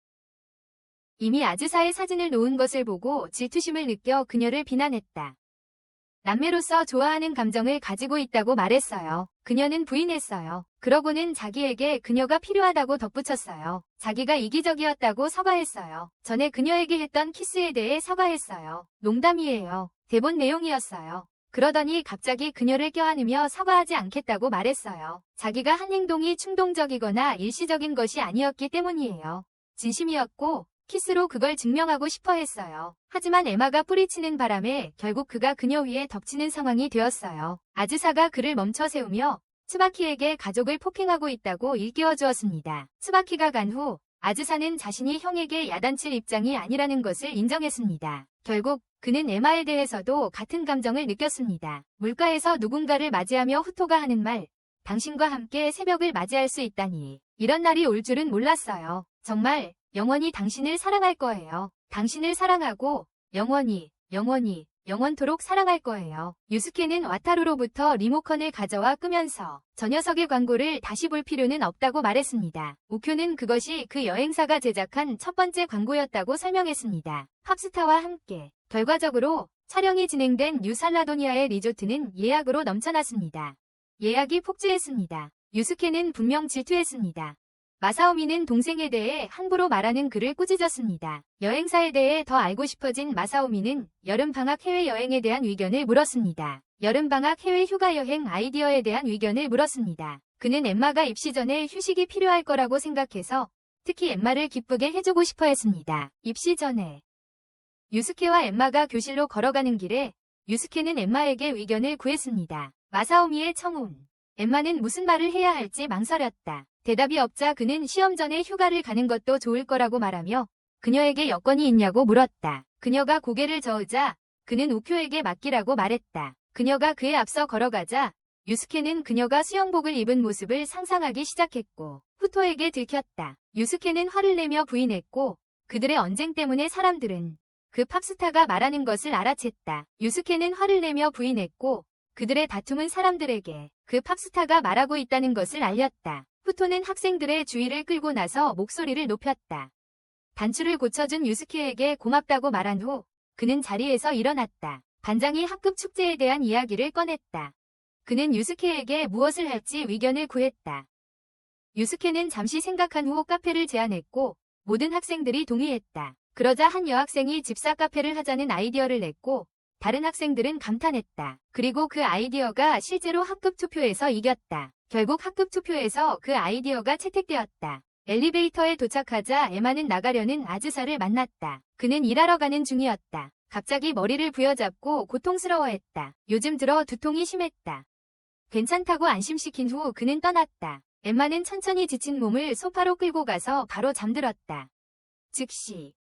이미 아즈사의 사진을 놓은 것을 보고 질투심을 느껴 그녀를 비난했다. 남매로서 좋아하는 감정을 가지고 있다고 말했어요. 그녀는 부인했어요. 그러고는 자기에게 그녀가 필요하다고 덧붙였어요. 자기가 이기적이었다고 사과했어요. 전에 그녀에게 했던 키스에 대해 사과했어요. 농담이에요. 대본 내용이었어요. 그러더니 갑자기 그녀를 껴안으며 사과하지 않겠다고 말했어요. 자기가 한 행동이 충동적이거나 일시적인 것이 아니었기 때문이에요. 진심이었고 키스로 그걸 증명하고 싶어 했어요. 하지만 에마가 뿌리치는 바람에 결국 그가 그녀 위에 덮치는 상황이 되었어요. 아즈사가 그를 멈춰 세우며 츠바키에게 가족을 폭행하고 있다고 일깨워 주었습니다. 츠바키가 간 후 아즈사는 자신이 형에게 야단칠 입장이 아니라는 것을 인정했습니다. 결국 그는 에마에 대해서도 같은 감정을 느꼈습니다. 물가에서 누군가를 맞이하며 후토가 하는 말, 당신과 함께 새벽을 맞이할 수 있다니. 이런 날이 올 줄은 몰랐어요. 정말 영원히 당신을 사랑할 거예요. 당신을 사랑하고 영원토록 사랑할 거예요. 유스케는 와타루로부터 리모컨을 가져와 끄면서 저 녀석의 광고를 다시 볼 필요는 없다고 말했습니다. 우쿄는 그것이 그 여행사가 제작한 첫 번째 광고였다고 설명했습니다. 팝스타와 함께 결과적으로 촬영이 진행된 뉴살라도니아의 리조트는 예약으로 넘쳐났습니다. 예약이 폭주했습니다. 유스케는 분명 질투했습니다. 마사오미는 동생에 대해 함부로 말하는 그를 꾸짖었습니다. 여행사에 대해 더 알고 싶어진 마사오미는 여름방학 해외여행에 대한 의견을 물었습니다. 여름방학 해외 휴가여행 아이디어에 대한 의견을 물었습니다. 그는 엠마가 입시 전에 휴식이 필요할 거라고 생각해서 특히 엠마를 기쁘게 해주고 싶어 했습니다. 입시 전에 유스케와 엠마가 교실로 걸어가는 길에 유스케는 엠마에게 의견을 구했습니다. 마사오미의 청혼. 엠마는 무슨 말을 해야 할지 망설였다. 대답이 없자 그는 시험 전에 휴가를 가는 것도 좋을 거라고 말하며 그녀에게 여권이 있냐고 물었다. 그녀가 고개를 저으자 그는 우쿄에게 맡기라고 말했다. 그녀가 그에 앞서 걸어가자 유스케는 그녀가 수영복을 입은 모습을 상상하기 시작했고 후토에게 들켰다. 유스케는 화를 내며 부인했고 그들의 언쟁 때문에 사람들은 그 팝스타가 말하는 것을 알아챘다. 유스케는 화를 내며 부인했고 그들의 다툼은 사람들에게 그 팝스타가 말하고 있다는 것을 알렸다. 후토는 학생들의 주의를 끌고 나서 목소리를 높였다. 단추를 고쳐준 유스케에게 고맙다고 말한 후 그는 자리에서 일어났다. 반장이 학급 축제에 대한 이야기를 꺼냈다. 그는 유스케에게 무엇을 할지 의견을 구했다. 유스케는 잠시 생각한 후 카페를 제안했고 모든 학생들이 동의했다. 그러자 한 여학생이 집사 카페를 하자는 아이디어를 냈고 다른 학생들은 감탄했다. 그리고 그 아이디어가 실제로 학급 투표에서 이겼다. 결국 학급 투표에서 그 아이디어가 채택되었다. 엘리베이터에 도착하자 에마는 나가려는 아즈사를 만났다. 그는 일하러 가는 중이었다. 갑자기 머리를 부여잡고 고통스러워했다. 요즘 들어 두통이 심했다. 괜찮다고 안심시킨 후 그는 떠났다. 엠마는 천천히 지친 몸을 소파로 끌고 가서 바로 잠들었다. 즉시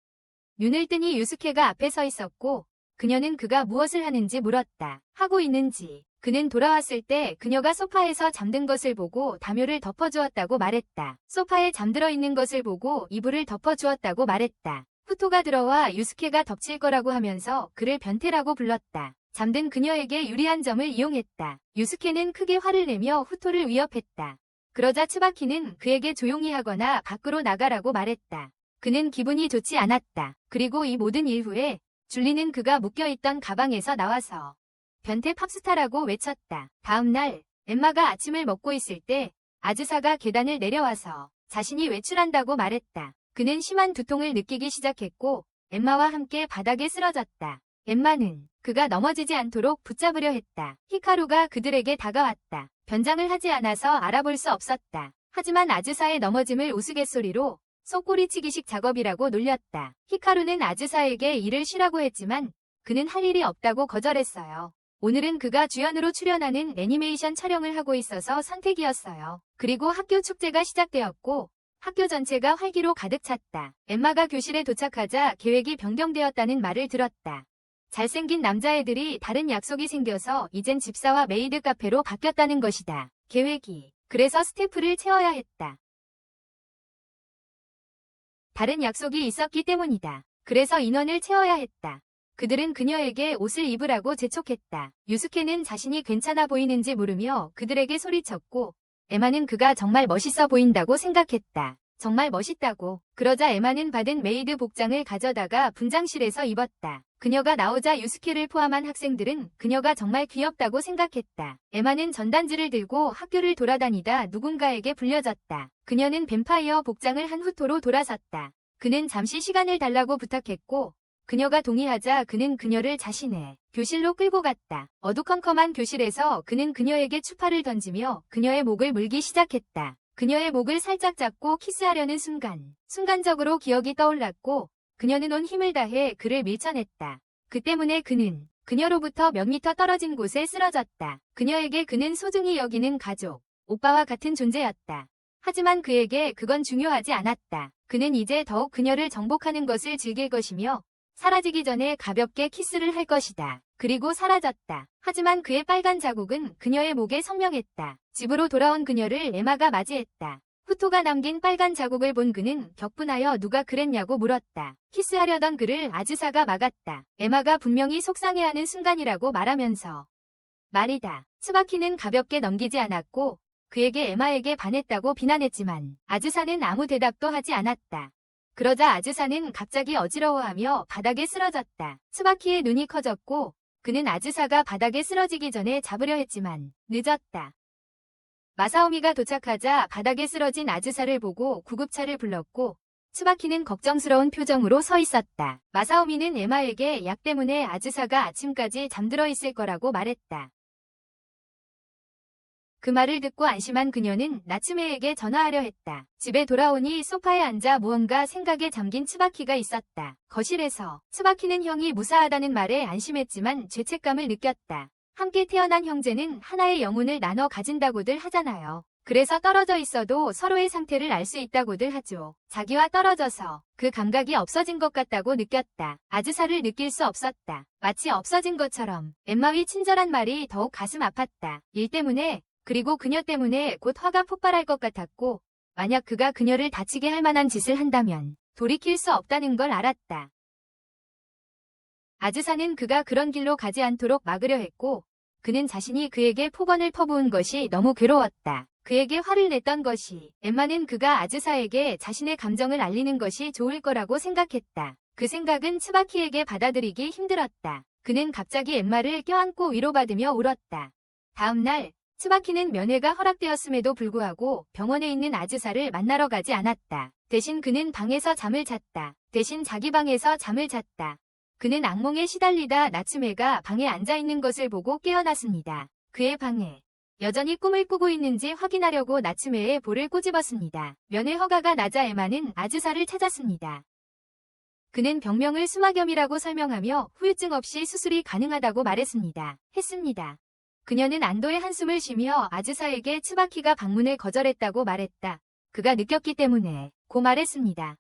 눈을 뜨니 유스케가 앞에 서 있었고 그녀는 그가 무엇을 하는지 물었다. 하고 있는지. 그는 돌아왔을 때 그녀가 소파에서 잠든 것을 보고 담요를 덮어주었다고 말했다. 소파에 잠들어 있는 것을 보고 이불을 덮어주었다고 말했다. 후토가 들어와 유스케가 덮칠 거라고 하면서 그를 변태라고 불렀다. 잠든 그녀에게 유리한 점을 이용했다. 유스케는 크게 화를 내며 후토를 위협했다. 그러자 츠바키는 그에게 조용히 하거나 밖으로 나가라고 말했다. 그는 기분이 좋지 않았다. 그리고 이 모든 일 후에 줄리는 그가 묶여있던 가방에서 나와서 변태 팝스타라고 외쳤다. 다음 날 엠마가 아침을 먹고 있을 때 아즈사가 계단을 내려와서 자신이 외출한다고 말했다. 그는 심한 두통을 느끼기 시작했고 엠마와 함께 바닥에 쓰러졌다. 엠마는 그가 넘어지지 않도록 붙잡으려 했다. 히카루가 그들에게 다가왔다. 변장을 하지 않아서 알아볼 수 없었다. 하지만 아즈사의 넘어짐을 우스갯소리로 속꼬리치기식 작업이라고 놀렸다. 히카루는 아즈사에게 일을 쉬라고 했지만 그는 할 일이 없다고 거절했어요. 오늘은 그가 주연으로 출연하는 애니메이션 촬영을 하고 있어서 선택이었어요. 그리고 학교 축제가 시작되었고 학교 전체가 활기로 가득 찼다. 엠마가 교실에 도착하자 계획이 변경되었다는 말을 들었다. 잘생긴 남자애들이 다른 약속이 생겨서 이젠 집사와 메이드 카페로 바뀌었다는 것이다. 계획이. 그래서 스태프를 채워야 했다. 다른 약속이 있었기 때문이다. 그래서 인원을 채워야 했다. 그들은 그녀에게 옷을 입으라고 재촉했다. 유스케는 자신이 괜찮아 보이는지 물으며 그들에게 소리쳤고 에마는 그가 정말 멋있어 보인다고 생각했다. 정말 멋있다고. 그러자 에마는 받은 메이드 복장을 가져다가 분장실에서 입었다. 그녀가 나오자 유스케를 포함한 학생들은 그녀가 정말 귀엽다고 생각했다. 에마는 전단지를 들고 학교를 돌아다니다 누군가에게 불려졌다. 그녀는 뱀파이어 복장을 한 후토로 돌아섰다. 그는 잠시 시간을 달라고 부탁했고 그녀가 동의하자 그는 그녀를 자신의 교실로 끌고 갔다. 어두컴컴한 교실에서 그는 그녀에게 추파를 던지며 그녀의 목을 물기 시작했다. 그녀의 목을 살짝 잡고 키스하려는 순간적으로 기억이 떠올랐고 그녀는 온 힘을 다해 그를 밀쳐냈다. 그 때문에 그는 그녀로부터 몇 미터 떨어진 곳에 쓰러졌다. 그녀에게 그는 소중히 여기는 가족, 오빠와 같은 존재였다. 하지만 그에게 그건 중요하지 않았다. 그는 이제 더욱 그녀를 정복하는 것을 즐길 것이며 사라지기 전에 가볍게 키스를 할 것이다. 그리고 사라졌다. 하지만 그의 빨간 자국은 그녀의 목에 선명했다. 집으로 돌아온 그녀를 에마가 맞이했다. 후토가 남긴 빨간 자국을 본 그는 격분하여 누가 그랬냐고 물었다. 키스하려던 그를 아즈사가 막았다. 에마가 분명히 속상해하는 순간이라고 말하면서 말이다. 츠바키는 가볍게 넘기지 않았고 그에게 에마에게 반했다고 비난했지만 아즈사는 아무 대답도 하지 않았다. 그러자 아즈사는 갑자기 어지러워하며 바닥에 쓰러졌다. 츠바키의 눈이 커졌고 그는 아즈사가 바닥에 쓰러지기 전에 잡으려 했지만 늦었다. 마사오미가 도착하자 바닥에 쓰러진 아즈사를 보고 구급차를 불렀고 츠바키는 걱정스러운 표정으로 서 있었다. 마사오미는 에마에게 약 때문에 아즈사가 아침까지 잠들어 있을 거라고 말했다. 그 말을 듣고 안심한 그녀는 나츠메에게 전화하려 했다. 집에 돌아오니 소파에 앉아 무언가 생각에 잠긴 츠바키가 있었다. 거실에서 츠바키는 형이 무사하다는 말에 안심했지만 죄책감을 느꼈다. 함께 태어난 형제는 하나의 영혼을 나눠 가진다고들 하잖아요. 그래서 떨어져 있어도 서로의 상태를 알 수 있다고들 하죠. 자기와 떨어져서 그 감각이 없어진 것 같다고 느꼈다. 아즈사를 느낄 수 없었다. 마치 없어진 것처럼 엠마의 친절한 말이 더욱 가슴 아팠다. 일 때문에 그리고 그녀 때문에 곧 화가 폭발할 것 같았고 만약 그가 그녀를 다치게 할 만한 짓을 한다면 돌이킬 수 없다는 걸 알았다. 아즈사는 그가 그런 길로 가지 않도록 막으려 했고 그는 자신이 그에게 폭언을 퍼부은 것이 너무 괴로웠다. 그에게 화를 냈던 것이 엠마는 그가 아즈사에게 자신의 감정을 알리는 것이 좋을 거라고 생각했다. 그 생각은 츠바키에게 받아들이기 힘들었다. 그는 갑자기 엠마를 껴안고 위로받으며 울었다. 다음 날 츠바키는 면회가 허락되었음에도 불구하고 병원에 있는 아즈사를 만나러 가지 않았다. 대신 그는 방에서 잠을 잤다. 대신 자기 방에서 잠을 잤다. 그는 악몽에 시달리다 나츠메가 방에 앉아있는 것을 보고 깨어났습니다. 그의 방에 여전히 꿈을 꾸고 있는지 확인하려고 나츠메의 볼을 꼬집었습니다. 면회 허가가 나자 에마는 아즈사를 찾았습니다. 그는 병명을 수막염이라고 설명하며 후유증 없이 수술이 가능하다고 했습니다. 그녀는 안도의 한숨을 쉬며 아즈사에게 츠바키가 방문을 거절했다고 말했다. 그가 느꼈기 때문에 고 말했습니다.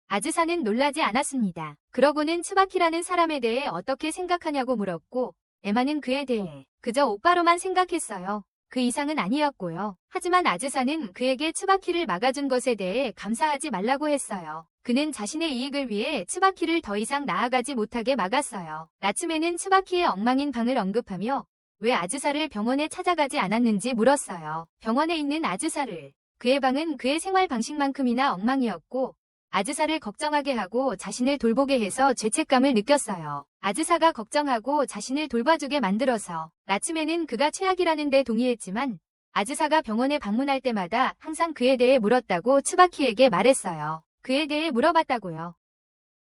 아즈사는 놀라지 않았습니다. 그러고는 츠바키라는 사람에 대해 어떻게 생각하냐고 물었고 에마는 그에 대해 그저 오빠로만 생각했어요. 그 이상은 아니었고요. 하지만 아즈사는 그에게 츠바키를 막아준 것에 대해 감사하지 말라고 했어요. 그는 자신의 이익을 위해 츠바키를 더 이상 나아가지 못하게 막았어요. 나츠메는 츠바키의 엉망인 방을 언급하며 왜 아즈사를 병원에 찾아가지 않았는지 물었어요. 병원에 있는 아즈사를. 그의 방은 그의 생활 방식만큼이나 엉망이었고 아즈사를 걱정하게 하고 자신을 돌보게 해서 죄책감을 느꼈어요. 아즈사가 걱정하고 자신을 돌봐주게 만들어서 나츠메는 그가 최악이라는 데 동의했지만 아즈사가 병원에 방문할 때마다 항상 그에 대해 물었다고 츠바키에게 말했어요. 그에 대해 물어봤다고요.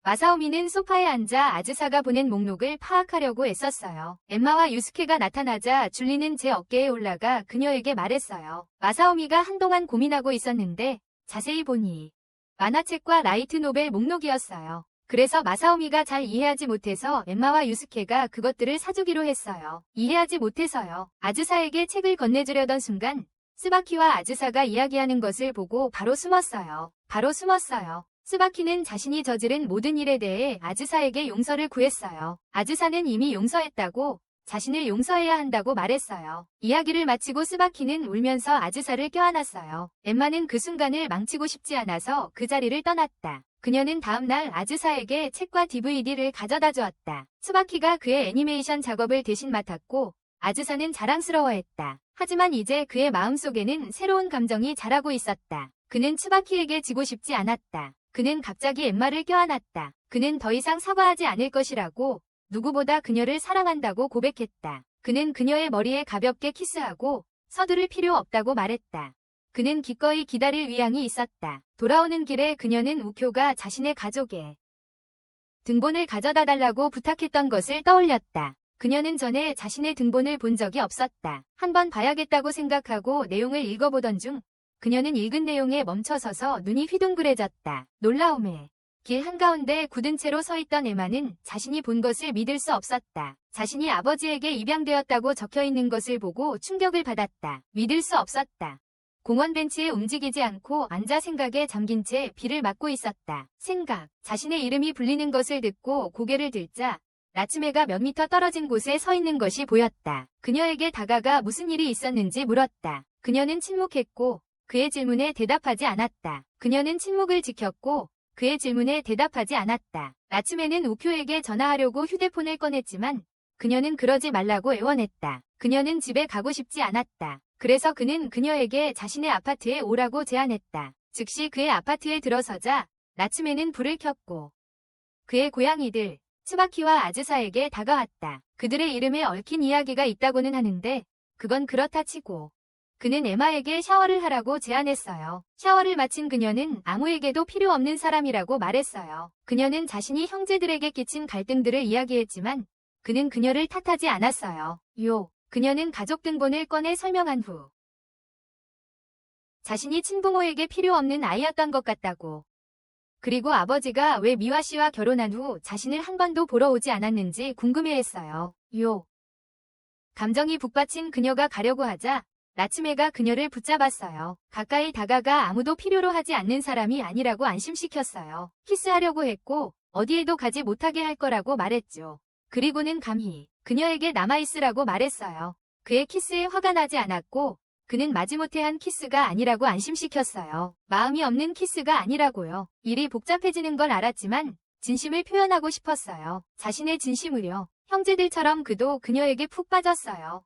마사오미는 소파에 앉아 아즈사가 보낸 목록을 파악하려고 애썼어요. 엠마와 유스케가 나타나자 줄리는 제 어깨에 올라가 그녀에게 말했어요. 마사오미가 한동안 고민하고 있었는데 자세히 보니 만화책과 라이트 노벨 목록이었어요. 그래서 마사오미가 잘 이해하지 못해서 엠마와 유스케가 그것들을 사주기로 했어요. 이해하지 못해서요. 아즈사에게 책을 건네주려던 순간 스바키와 아즈사가 이야기하는 것을 보고 바로 숨었어요. 스바키는 자신이 저지른 모든 일에 대해 아즈사에게 용서를 구했어요. 아즈사는 이미 용서했다고 자신을 용서해야 한다고 말했어요. 이야기를 마치고 스바키는 울면서 아즈사를 껴안았어요. 엠마는 그 순간을 망치고 싶지 않아서 그 자리를 떠났다. 그녀는 다음날 아즈사에게 책과 DVD를 가져다 주었다. 스바키가 그의 애니메이션 작업을 대신 맡았고 아즈사는 자랑스러워했다. 하지만 이제 그의 마음속에는 새로운 감정이 자라고 있었다. 그는 츠바키에게 지고 싶지 않았다. 그는 갑자기 엠마를 껴안았다. 그는 더 이상 사과하지 않을 것이라고 누구보다 그녀를 사랑한다고 고백했다. 그는 그녀의 머리에 가볍게 키스하고 서두를 필요 없다고 말했다. 그는 기꺼이 기다릴 의향이 있었다. 돌아오는 길에 그녀는 우쿄가 자신의 가족의 등본을 가져다 달라고 부탁했던 것을 떠올렸다. 그녀는 전에 자신의 등본을 본 적이 없었다. 한번 봐야겠다고 생각하고 내용을 읽어보던 중 그녀는 읽은 내용에 멈춰서서 눈이 휘둥그레졌다. 놀라움에 길 한가운데 굳은 채로 서 있던 에마는 자신이 본 것을 믿을 수 없었다. 자신이 아버지에게 입양되었다고 적혀있는 것을 보고 충격을 받았다. 믿을 수 없었다. 공원 벤치에 움직이지 않고 앉아 생각에 잠긴 채 비를 맞고 있었다. 자신의 이름이 불리는 것을 듣고 고개를 들자 나츠메가 몇 미터 떨어진 곳에 서 있는 것이 보였다. 그녀에게 다가가 무슨 일이 있었는지 물었다. 그녀는 침묵했고 그의 질문에 대답하지 않았다. 그녀는 침묵을 지켰고 그의 질문에 대답하지 않았다. 나츠메는 우쿄에게 전화하려고 휴대폰을 꺼냈지만 그녀는 그러지 말라고 애원했다. 그녀는 집에 가고 싶지 않았다. 그래서 그는 그녀에게 자신의 아파트에 오라고 제안했다. 즉시 그의 아파트에 들어서자 나츠메는 불을 켰고 그의 고양이들 츠바키와 아즈사에게 다가왔다. 그들의 이름에 얽힌 이야기가 있다고는 하는데 그건 그렇다 치고 그는 에마에게 샤워를 하라고 제안했어요. 샤워를 마친 그녀는 아무에게도 필요 없는 사람이라고 말했어요. 그녀는 자신이 형제들에게 끼친 갈등들을 이야기했지만 그는 그녀를 탓하지 않았어요. 그녀는 가족 등본을 꺼내 설명한 후 자신이 친부모에게 필요 없는 아이였던 것 같다고. 그리고 아버지가 왜 미화 씨와 결혼한 후 자신을 한 번도 보러 오지 않았는지 궁금해했어요. 감정이 북받친 그녀가 가려고 하자 나츠메가 그녀를 붙잡았어요. 가까이 다가가 아무도 필요로 하지 않는 사람이 아니라고 안심시켰어요. 키스하려고 했고 어디에도 가지 못하게 할 거라고 말했죠. 그리고는 감히 그녀에게 남아있으라고 말했어요. 그의 키스에 화가 나지 않았고 그는 마지못해 한 키스가 아니라고 안심시켰어요. 마음이 없는 키스가 아니라고요. 일이 복잡해지는 걸 알았지만 진심을 표현하고 싶었어요. 자신의 진심을요. 형제들처럼 그도 그녀에게 푹 빠졌어요.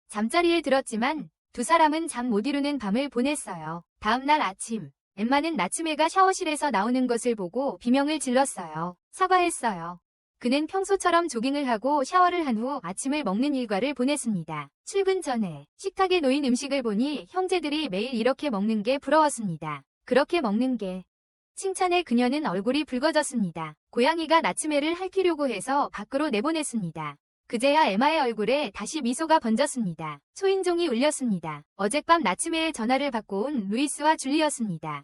잠자리에 들었지만 두 사람은 잠 못 이루는 밤을 보냈어요. 다음날 아침, 엠마는 나츠메가 샤워실에서 나오는 것을 보고 비명을 질렀어요. 사과했어요. 그는 평소처럼 조깅을 하고 샤워를 한 후 아침을 먹는 일과를 보냈습니다. 출근 전에 식탁에 놓인 음식을 보니 형제들이 매일 이렇게 먹는 게 부러웠습니다. 그렇게 먹는 게. 칭찬에 그녀는 얼굴이 붉어졌습니다. 고양이가 나츠메를 핥히려고 해서 밖으로 내보냈습니다. 그제야 에마의 얼굴에 다시 미소가 번졌습니다. 초인종이 울렸습니다. 어젯밤 나츠메의 전화를 받고 온 루이스와 줄리였습니다.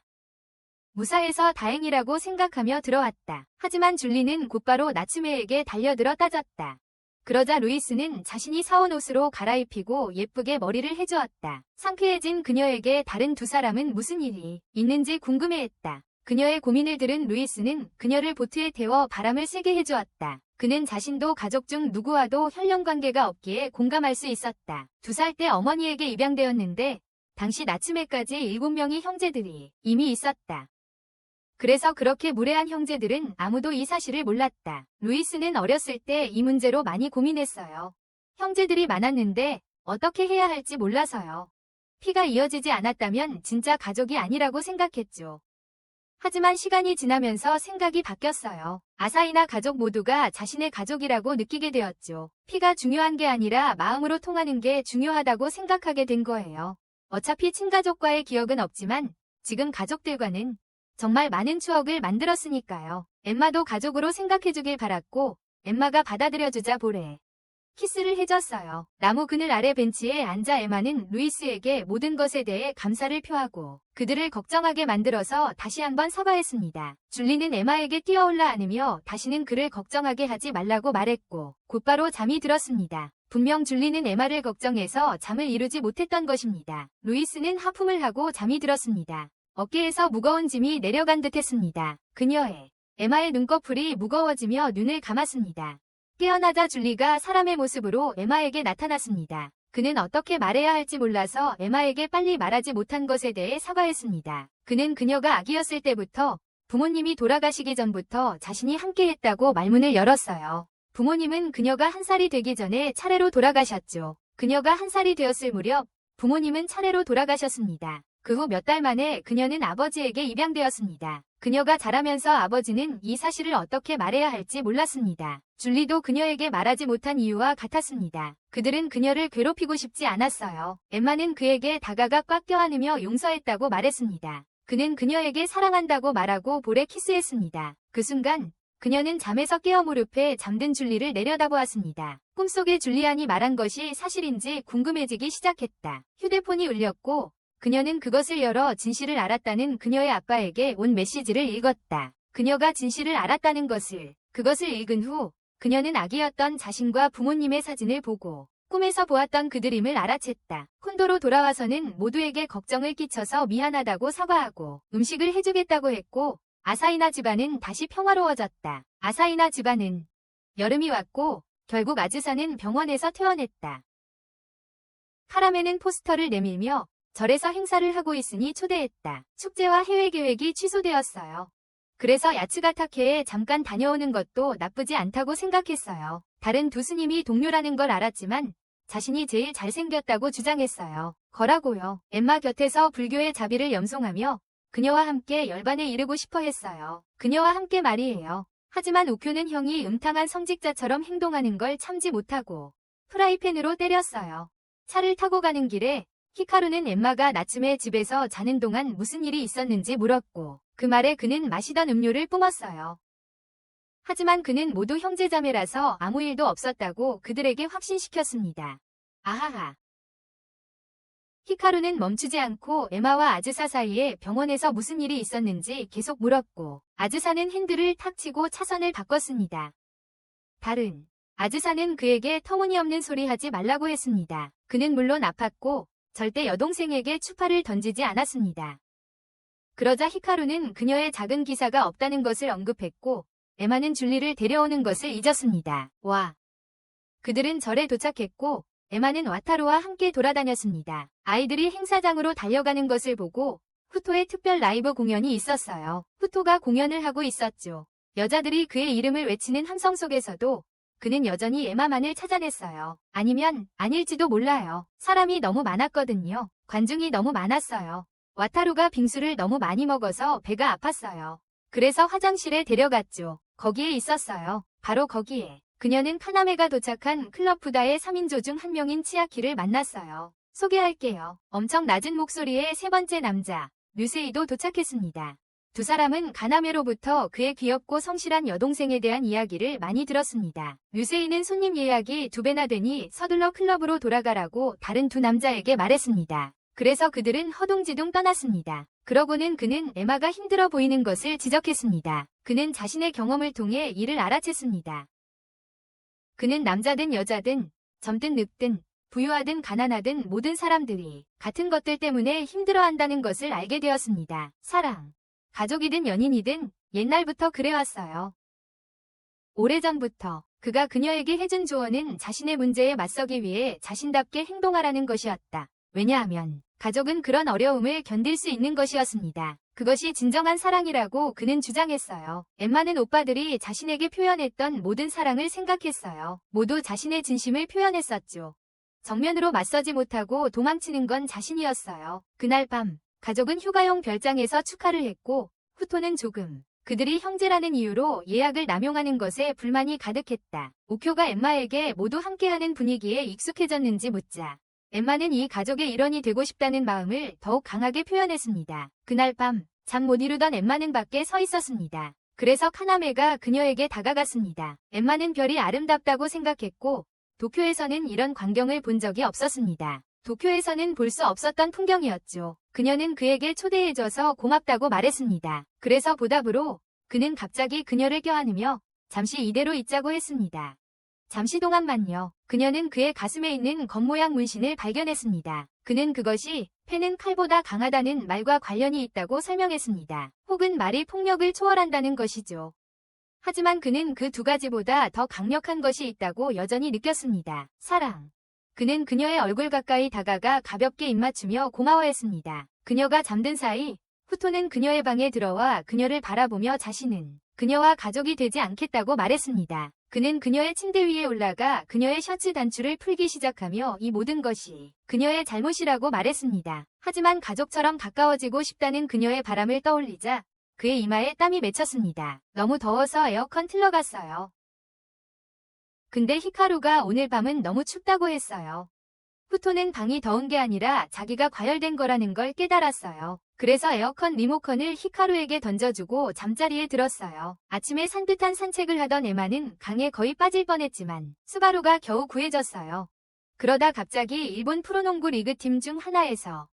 무사해서 다행이라고 생각하며 들어왔다. 하지만 줄리는 곧바로 나츠메에게 달려들어 따졌다. 그러자 루이스는 자신이 사온 옷으로 갈아입히고 예쁘게 머리를 해주었다. 상쾌해진 그녀에게 다른 두 사람은 무슨 일이 있는지 궁금해했다. 그녀의 고민을 들은 루이스는 그녀를 보트에 태워 바람을 쐬게 해주었다. 그는 자신도 가족 중 누구와도 혈연 관계가 없기에 공감할 수 있었다. 2살 때 어머니에게 입양되었는데 당시 나츠메까지 7명의 형제들이 이미 있었다. 그래서 그렇게 무례한 형제들은 아무도 이 사실을 몰랐다. 루이스는 어렸을 때 이 문제로 많이 고민했어요. 형제들이 많았는데 어떻게 해야 할지 몰라서요. 피가 이어지지 않았다면 진짜 가족이 아니라고 생각했죠. 하지만 시간이 지나면서 생각이 바뀌었어요. 아사히나 가족 모두가 자신의 가족이라고 느끼게 되었죠. 피가 중요한 게 아니라 마음으로 통하는 게 중요하다고 생각하게 된 거예요. 어차피 친가족과의 기억은 없지만 지금 가족들과는 정말 많은 추억을 만들었으니까요. 엠마도 가족으로 생각해주길 바랐고 엠마가 받아들여주자 볼에 키스를 해줬어요. 나무 그늘 아래 벤치에 앉아 엠마는 루이스에게 모든 것에 대해 감사를 표하고 그들을 걱정하게 만들어서 다시 한번 사과했습니다. 줄리는 엠마에게 뛰어올라 안으며 다시는 그를 걱정하게 하지 말라고 말했고 곧바로 잠이 들었습니다. 분명 줄리는 엠마를 걱정해서 잠을 이루지 못했던 것입니다. 루이스는 하품을 하고 잠이 들었습니다. 어깨에서 무거운 짐이 내려간 듯 했습니다. 그녀의 엠마의 눈꺼풀이 무거워지며 눈을 감았습니다. 깨어나자 줄리가 사람의 모습으로 엠마에게 나타났습니다. 그는 어떻게 말해야 할지 몰라서 엠마에게 빨리 말하지 못한 것에 대해 사과했습니다. 그는 그녀가 아기였을 때부터 부모님이 돌아가시기 전부터 자신이 함께했다고 말문을 열었어요. 부모님은 그녀가 1살이 되기 전에 차례로 돌아가셨죠. 그녀가 1살이 되었을 무렵 부모님은 차례로 돌아가셨습니다. 그 후 몇 달 만에 그녀는 아버지에게 입양되었습니다. 그녀가 자라면서 아버지는 이 사실을 어떻게 말해야 할지 몰랐습니다. 줄리도 그녀에게 말하지 못한 이유와 같았습니다. 그들은 그녀를 괴롭히고 싶지 않았어요. 엠마는 그에게 다가가 꽉 껴안으며 용서했다고 말했습니다. 그는 그녀에게 사랑한다고 말하고 볼에 키스했습니다. 그 순간 그녀는 잠에서 깨어 무릎에 잠든 줄리를 내려다보았습니다. 꿈속에 줄리안이 말한 것이 사실인지 궁금해지기 시작했다. 휴대폰이 울렸고 그녀는 그것을 열어 진실을 알았다는 그녀의 아빠에게 온 메시지를 읽었다. 그녀가 진실을 알았다는 그것을 읽은 후 그녀는 아기였던 자신과 부모님의 사진을 보고 꿈에서 보았던 그들임을 알아챘다. 콘도로 돌아와서는 모두에게 걱정을 끼쳐서 미안하다고 사과하고 음식을 해주겠다고 했고 아사히나 집안은 다시 평화로워졌다. 아사히나 집안은 여름이 왔고 결국 아즈사는 병원에서 퇴원했다. 카라메는 포스터를 내밀며 절에서 행사를 하고 있으니 초대했다. 축제와 해외 계획이 취소되었어요. 그래서 야츠가타케에 잠깐 다녀오는 것도 나쁘지 않다고 생각했어요. 다른 두 스님이 동료라는 걸 알았지만 자신이 제일 잘생겼다고 주장했어요. 거라고요. 엠마 곁에서 불교의 자비를 염송하며 그녀와 함께 열반에 이르고 싶어 했어요. 그녀와 함께 말이에요. 하지만 우큐는 형이 음탕한 성직자처럼 행동하는 걸 참지 못하고 프라이팬으로 때렸어요. 차를 타고 가는 길에 히카루는 엠마가 나츠메 집에서 자는 동안 무슨 일이 있었는지 물었고 그 말에 그는 마시던 음료를 뿜었어요. 하지만 그는 모두 형제자매라서 아무 일도 없었다고 그들에게 확신시켰습니다. 아하하. 히카루는 멈추지 않고 엠마와 아즈사 사이에 병원에서 무슨 일이 있었는지 계속 물었고 아즈사는 핸들을 탁 치고 차선을 바꿨습니다. 다른 아즈사는 그에게 터무니없는 소리 하지 말라고 했습니다. 그는 물론 아팠고 절대 여동생에게 추파를 던지지 않았습니다. 그러자 히카루는 그녀의 작은 기사가 없다는 것을 언급했고 엠마는 줄리를 데려오는 것을 잊었습니다. 와. 그들은 절에 도착했고 엠마는 와타루와 함께 돌아다녔습니다. 아이들이 행사장으로 달려가는 것을 보고 후토의 특별 라이브 공연이 있었어요. 후토가 공연을 하고 있었죠. 여자들이 그의 이름을 외치는 함성 속에서도 그는 여전히 엠마만을 찾아냈어요. 아니면 아닐지도 몰라요. 사람이 너무 많았거든요. 관중이 너무 많았어요. 와타루가 빙수를 너무 많이 먹어서 배가 아팠어요. 그래서 화장실에 데려갔죠. 거기에 있었어요. 바로 거기에. 그녀는 카나메가 도착한 클럽 부다의 3인조 중 한 명인 치아키를 만났어요. 소개할게요. 엄청 낮은 목소리의 세 번째 남자, 류세이도 도착했습니다. 두 사람은 가나메로부터 그의 귀엽고 성실한 여동생에 대한 이야기를 많이 들었습니다. 류세이는 손님 예약이 2배나 되니 서둘러 클럽으로 돌아가라고 다른 두 남자에게 말했습니다. 그래서 그들은 허둥지둥 떠났습니다. 그러고는 그는 엠마가 힘들어 보이는 것을 지적했습니다. 그는 자신의 경험을 통해 이를 알아챘습니다. 그는 남자든 여자든 젊든 늙든 부유하든 가난하든 모든 사람들이 같은 것들 때문에 힘들어한다는 것을 알게 되었습니다. 사랑, 가족이든 연인이든 옛날부터 그래왔어요. 오래전부터 그가 그녀에게 해준 조언은 자신의 문제에 맞서기 위해 자신답게 행동하라는 것이었다. 왜냐하면 가족은 그런 어려움을 견딜 수 있는 것이었습니다. 그것이 진정한 사랑이라고 그는 주장했어요. 엠마는 오빠들이 자신에게 표현했던 모든 사랑을 생각했어요. 모두 자신의 진심을 표현했었죠. 정면으로 맞서지 못하고 도망치는 건 자신이었어요. 그날 밤 가족은 휴가용 별장에서 축하를 했고 후토는 조금 그들이 형제라는 이유로 예약을 남용하는 것에 불만이 가득했다. 오쿄가 엠마에게 모두 함께하는 분위기에 익숙해졌는지 묻자 엠마는 이 가족의 일원이 되고 싶다는 마음을 더욱 강하게 표현했습니다. 그날 밤 잠 못 이루던 엠마는 밖에 서 있었습니다. 그래서 카나메가 그녀에게 다가갔습니다. 엠마는 별이 아름답다고 생각했고 도쿄에서는 이런 광경을 본 적이 없었습니다. 도쿄에서는 볼 수 없었던 풍경이었죠. 그녀는 그에게 초대해줘서 고맙다고 말했습니다. 그래서 보답으로 그는 갑자기 그녀를 껴안으며 잠시 이대로 있자고 했습니다. 잠시 동안만요. 그녀는 그의 가슴에 있는 겉모양 문신을 발견했습니다. 그는 그것이 패는 칼보다 강하다는 말과 관련이 있다고 설명했습니다. 혹은 말이 폭력을 초월한다는 것이죠. 하지만 그는 그 두 가지보다 더 강력한 것이 있다고 여전히 느꼈습니다. 사랑. 그는 그녀의 얼굴 가까이 다가가 가볍게 입맞추며 고마워했습니다. 그녀가 잠든 사이 후토는 그녀의 방에 들어와 그녀를 바라보며 자신은 그녀와 가족이 되지 않겠다고 말했습니다. 그는 그녀의 침대 위에 올라가 그녀의 셔츠 단추를 풀기 시작하며 이 모든 것이 그녀의 잘못이라고 말했습니다. 하지만 가족처럼 가까워지고 싶다는 그녀의 바람을 떠올리자 그의 이마에 땀이 맺혔습니다. 너무 더워서 에어컨 틀어갔어요. 근데 히카루가 오늘 밤은 너무 춥다고 했어요. 후토는 방이 더운 게 아니라 자기가 과열된 거라는 걸 깨달았어요. 그래서 에어컨 리모컨을 히카루에게 던져주고 잠자리에 들었어요. 아침에 산뜻한 산책을 하던 에마는 강에 거의 빠질 뻔했지만 스바루가 겨우 구해졌어요. 그러다 갑자기 일본 프로농구 리그팀 중 하나에서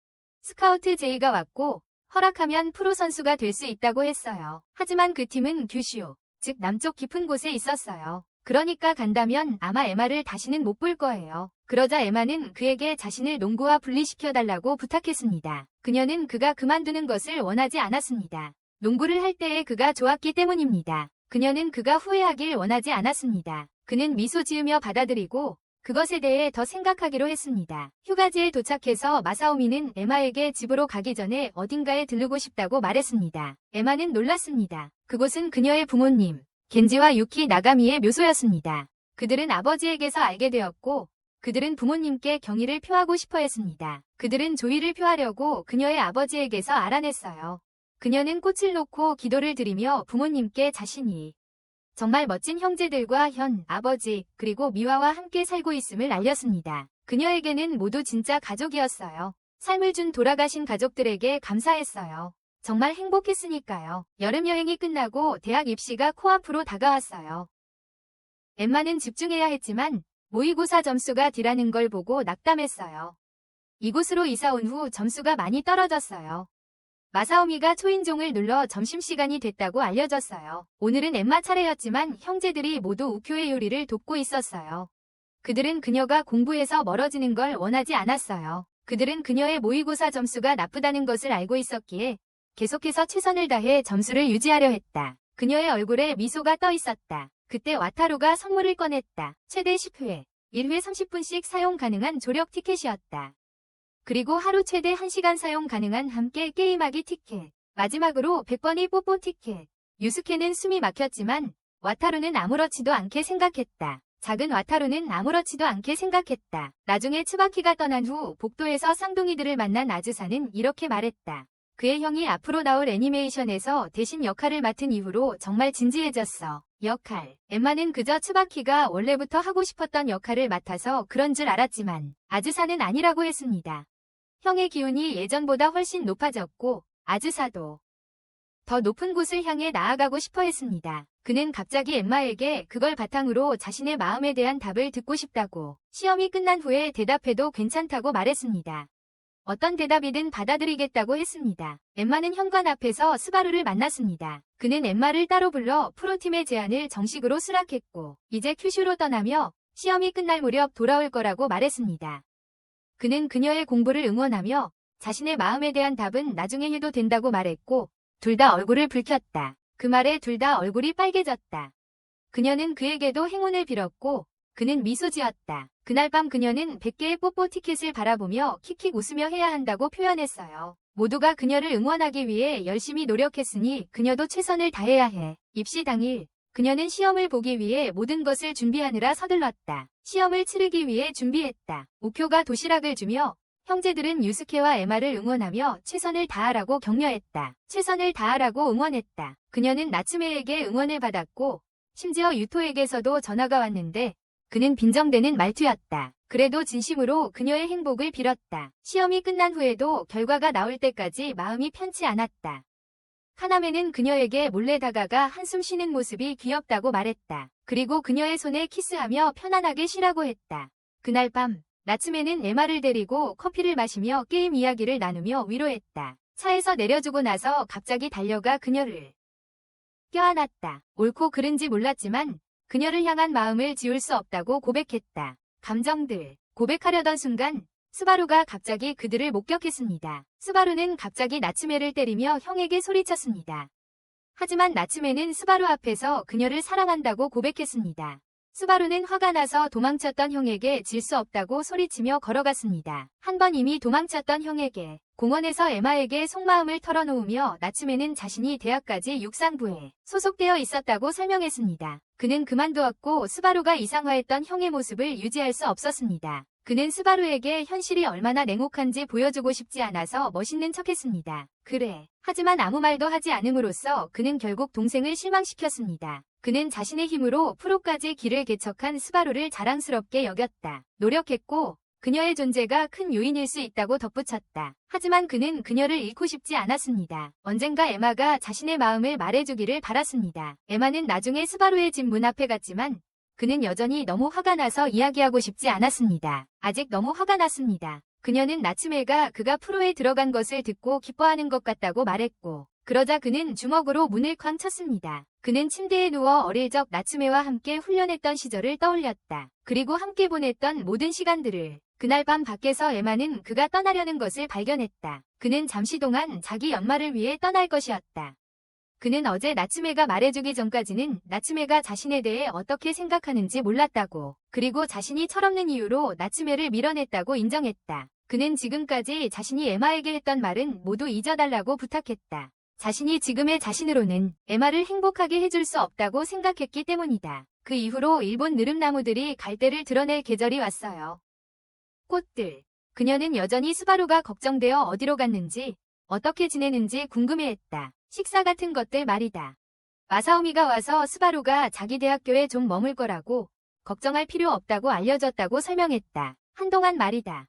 스카우트 제의가 왔고 허락하면 프로 선수가 될 수 있다고 했어요. 하지만 그 팀은 규슈, 즉 남쪽 깊은 곳에 있었어요. 그러니까 간다면 아마 에마를 다시는 못 볼 거예요. 그러자 에마는 그에게 자신을 농구와 분리시켜달라고 부탁했습니다. 그녀는 그가 그만두는 것을 원하지 않았습니다. 농구를 할 때에 그가 좋았기 때문입니다. 그녀는 그가 후회하길 원하지 않았습니다. 그는 미소 지으며 받아들이고 그것에 대해 더 생각하기로 했습니다. 휴가지에 도착해서 마사오미는 에마에게 집으로 가기 전에 어딘가에 들르고 싶다고 말했습니다. 에마는 놀랐습니다. 그곳은 그녀의 부모님, 겐지와 유키 나가미의 묘소였습니다. 그들은 아버지에게서 알게 되었고 그들은 부모님께 경의를 표하고 싶어 했습니다. 그들은 조의를 표하려고 그녀의 아버지에게서 알아냈어요. 그녀는 꽃을 놓고 기도를 드리며 부모님께 자신이 정말 멋진 형제들과 현, 아버지, 그리고 미화와 함께 살고 있음을 알렸습니다. 그녀에게는 모두 진짜 가족이었어요. 삶을 준 돌아가신 가족들에게 감사했어요. 정말 행복했으니까요. 여름 여행이 끝나고 대학 입시가 코앞으로 다가왔어요. 엠마는 집중해야 했지만 모의고사 점수가 D라는 걸 보고 낙담했어요. 이곳으로 이사 온 후 점수가 많이 떨어졌어요. 마사오미가 초인종을 눌러 점심시간이 됐다고 알려졌어요. 오늘은 엠마 차례였지만 형제들이 모두 우쿄의 요리를 돕고 있었어요. 그들은 그녀가 공부에서 멀어지는 걸 원하지 않았어요. 그들은 그녀의 모의고사 점수가 나쁘다는 것을 알고 있었기에 계속해서 최선을 다해 점수를 유지하려 했다. 그녀의 얼굴에 미소가 떠 있었다. 그때 와타루가 선물을 꺼냈다. 최대 10회, 1회 30분씩 사용 가능한 조력 티켓이었다. 그리고 하루 최대 1시간 사용 가능한 함께 게임하기 티켓. 마지막으로 100번의 뽀뽀 티켓. 유스케는 숨이 막혔지만 와타루는 아무렇지도 않게 생각했다. 작은 와타루는 아무렇지도 않게 생각했다. 나중에 츠바키가 떠난 후 복도에서 쌍둥이들을 만난 아즈사는 이렇게 말했다. 그의 형이 앞으로 나올 애니메이션에서 대신 역할을 맡은 이후로 정말 진지해졌어. 역할. 엠마는 그저 츠바키가 원래부터 하고 싶었던 역할을 맡아서 그런 줄 알았지만 아즈사는 아니라고 했습니다. 형의 기운이 예전보다 훨씬 높아졌고 아즈사도 더 높은 곳을 향해 나아가고 싶어 했습니다. 그는 갑자기 엠마에게 그걸 바탕으로 자신의 마음에 대한 답을 듣고 싶다고 시험이 끝난 후에 대답해도 괜찮다고 말했습니다. 어떤 대답이든 받아들이겠다고 했습니다. 엠마는 현관 앞에서 스바루를 만났습니다. 그는 엠마를 따로 불러 프로팀의 제안을 정식으로 수락했고 이제 큐슈로 떠나며 시험이 끝날 무렵 돌아올 거라고 말했습니다. 그는 그녀의 공부를 응원하며 자신의 마음에 대한 답은 나중에 해도 된다고 말했고 둘 다 얼굴을 붉혔다. 그 말에 둘 다 얼굴이 빨개졌다. 그녀는 그에게도 행운을 빌었고 그는 미소 지었다. 그날 밤 그녀는 100개의 뽀뽀 티켓을 바라보며 킥킥 웃으며 해야 한다고 표현했어요. 모두가 그녀를 응원하기 위해 열심히 노력했으니 그녀도 최선을 다해야 해. 입시 당일 그녀는 시험을 보기 위해 모든 것을 준비하느라 서둘렀다. 시험을 치르기 위해 준비했다. 우쿄가 도시락을 주며 형제들은 유스케와 에마를 응원하며 최선을 다하라고 격려했다. 최선을 다하라고 응원했다. 그녀는 나츠메에게 응원을 받았고 심지어 유토에게서도 전화가 왔는데 그는 빈정대는 말투였다. 그래도 진심으로 그녀의 행복을 빌었다. 시험이 끝난 후에도 결과가 나올 때까지 마음이 편치 않았다. 카나메는 그녀에게 몰래 다가가 한숨 쉬는 모습이 귀엽다고 말했다. 그리고 그녀의 손에 키스하며 편안하게 쉬라고 했다. 그날 밤 나츠메는 에마를 데리고 커피를 마시며 게임 이야기를 나누며 위로했다. 차에서 내려주고 나서 갑자기 달려가 그녀를 껴안았다. 옳고 그른지 몰랐지만 그녀를 향한 마음을 지울 수 없다고 고백했다. 감정들. 고백하려던 순간 스바루가 갑자기 그들을 목격했습니다. 스바루는 갑자기 나츠메를 때리며 형에게 소리쳤습니다. 하지만 나츠메는 스바루 앞에서 그녀를 사랑한다고 고백했습니다. 스바루는 화가 나서 도망쳤던 형에게 질 수 없다고 소리치며 걸어갔습니다. 한 번 이미 도망쳤던 형에게 공원에서 에마에게 속마음을 털어놓으며 나츠메는 자신이 대학까지 육상부에 소속되어 있었다고 설명했습니다. 그는 그만두었고 스바루가 이상화했던 형의 모습을 유지할 수 없었습니다. 그는 스바루에게 현실이 얼마나 냉혹한지 보여주고 싶지 않아서 멋있는 척했습니다. 그래. 하지만 아무 말도 하지 않음으로써 그는 결국 동생을 실망시켰습니다. 그는 자신의 힘으로 프로까지 길을 개척한 스바루를 자랑스럽게 여겼다. 노력했고 그녀의 존재가 큰 요인일 수 있다고 덧붙였다. 하지만 그는 그녀를 잃고 싶지 않았습니다. 언젠가 에마가 자신의 마음을 말해주기를 바랐습니다. 에마는 나중에 스바루의 집 문 앞에 갔지만 그는 여전히 너무 화가 나서 이야기하고 싶지 않았습니다. 아직 너무 화가 났습니다. 그녀는 나츠메가 그가 프로에 들어간 것을 듣고 기뻐하는 것 같다고 말했고 그러자 그는 주먹으로 문을 쾅 쳤습니다. 그는 침대에 누워 어릴 적 나츠메와 함께 훈련했던 시절을 떠올렸다. 그리고 함께 보냈던 모든 시간들을. 그날 밤 밖에서 에마는 그가 떠나려는 것을 발견했다. 그는 잠시 동안 자기 연말을 위해 떠날 것이었다. 그는 어제 나츠메가 말해주기 전까지는 나츠메가 자신에 대해 어떻게 생각하는지 몰랐다고. 그리고 자신이 철없는 이유로 나츠메를 밀어냈다고 인정했다. 그는 지금까지 자신이 에마에게 했던 말은 모두 잊어달라고 부탁했다. 자신이 지금의 자신으로는 에마를 행복하게 해줄 수 없다고 생각했기 때문이다. 그 이후로 일본 느릅나무들이 갈대를 드러낼 계절이 왔어요. 꽃들. 그녀는 여전히 스바루가 걱정되어 어디로 갔는지 어떻게 지내는지 궁금해했다. 식사 같은 것들 말이다. 마사오미가 와서 스바루가 자기 대학교에 좀 머물 거라고 걱정할 필요 없다고 알려줬다고 설명했다. 한동안 말이다.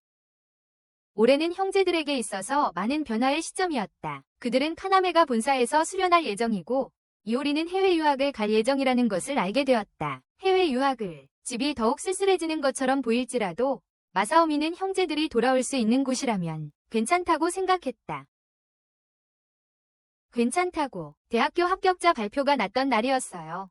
올해는 형제들에게 있어서 많은 변화의 시점이었다. 그들은 카나메가 본사에서 수련할 예정이고 이오리는 해외 유학을 갈 예정이라는 것을 알게 되었다. 해외 유학을 집이 더욱 쓸쓸해지는 것처럼 보일지라도 마사오미는 형제들이 돌아올 수 있는 곳이라면 괜찮다고 생각했다. 괜찮다고. 대학교 합격자 발표가 났던 날이었어요.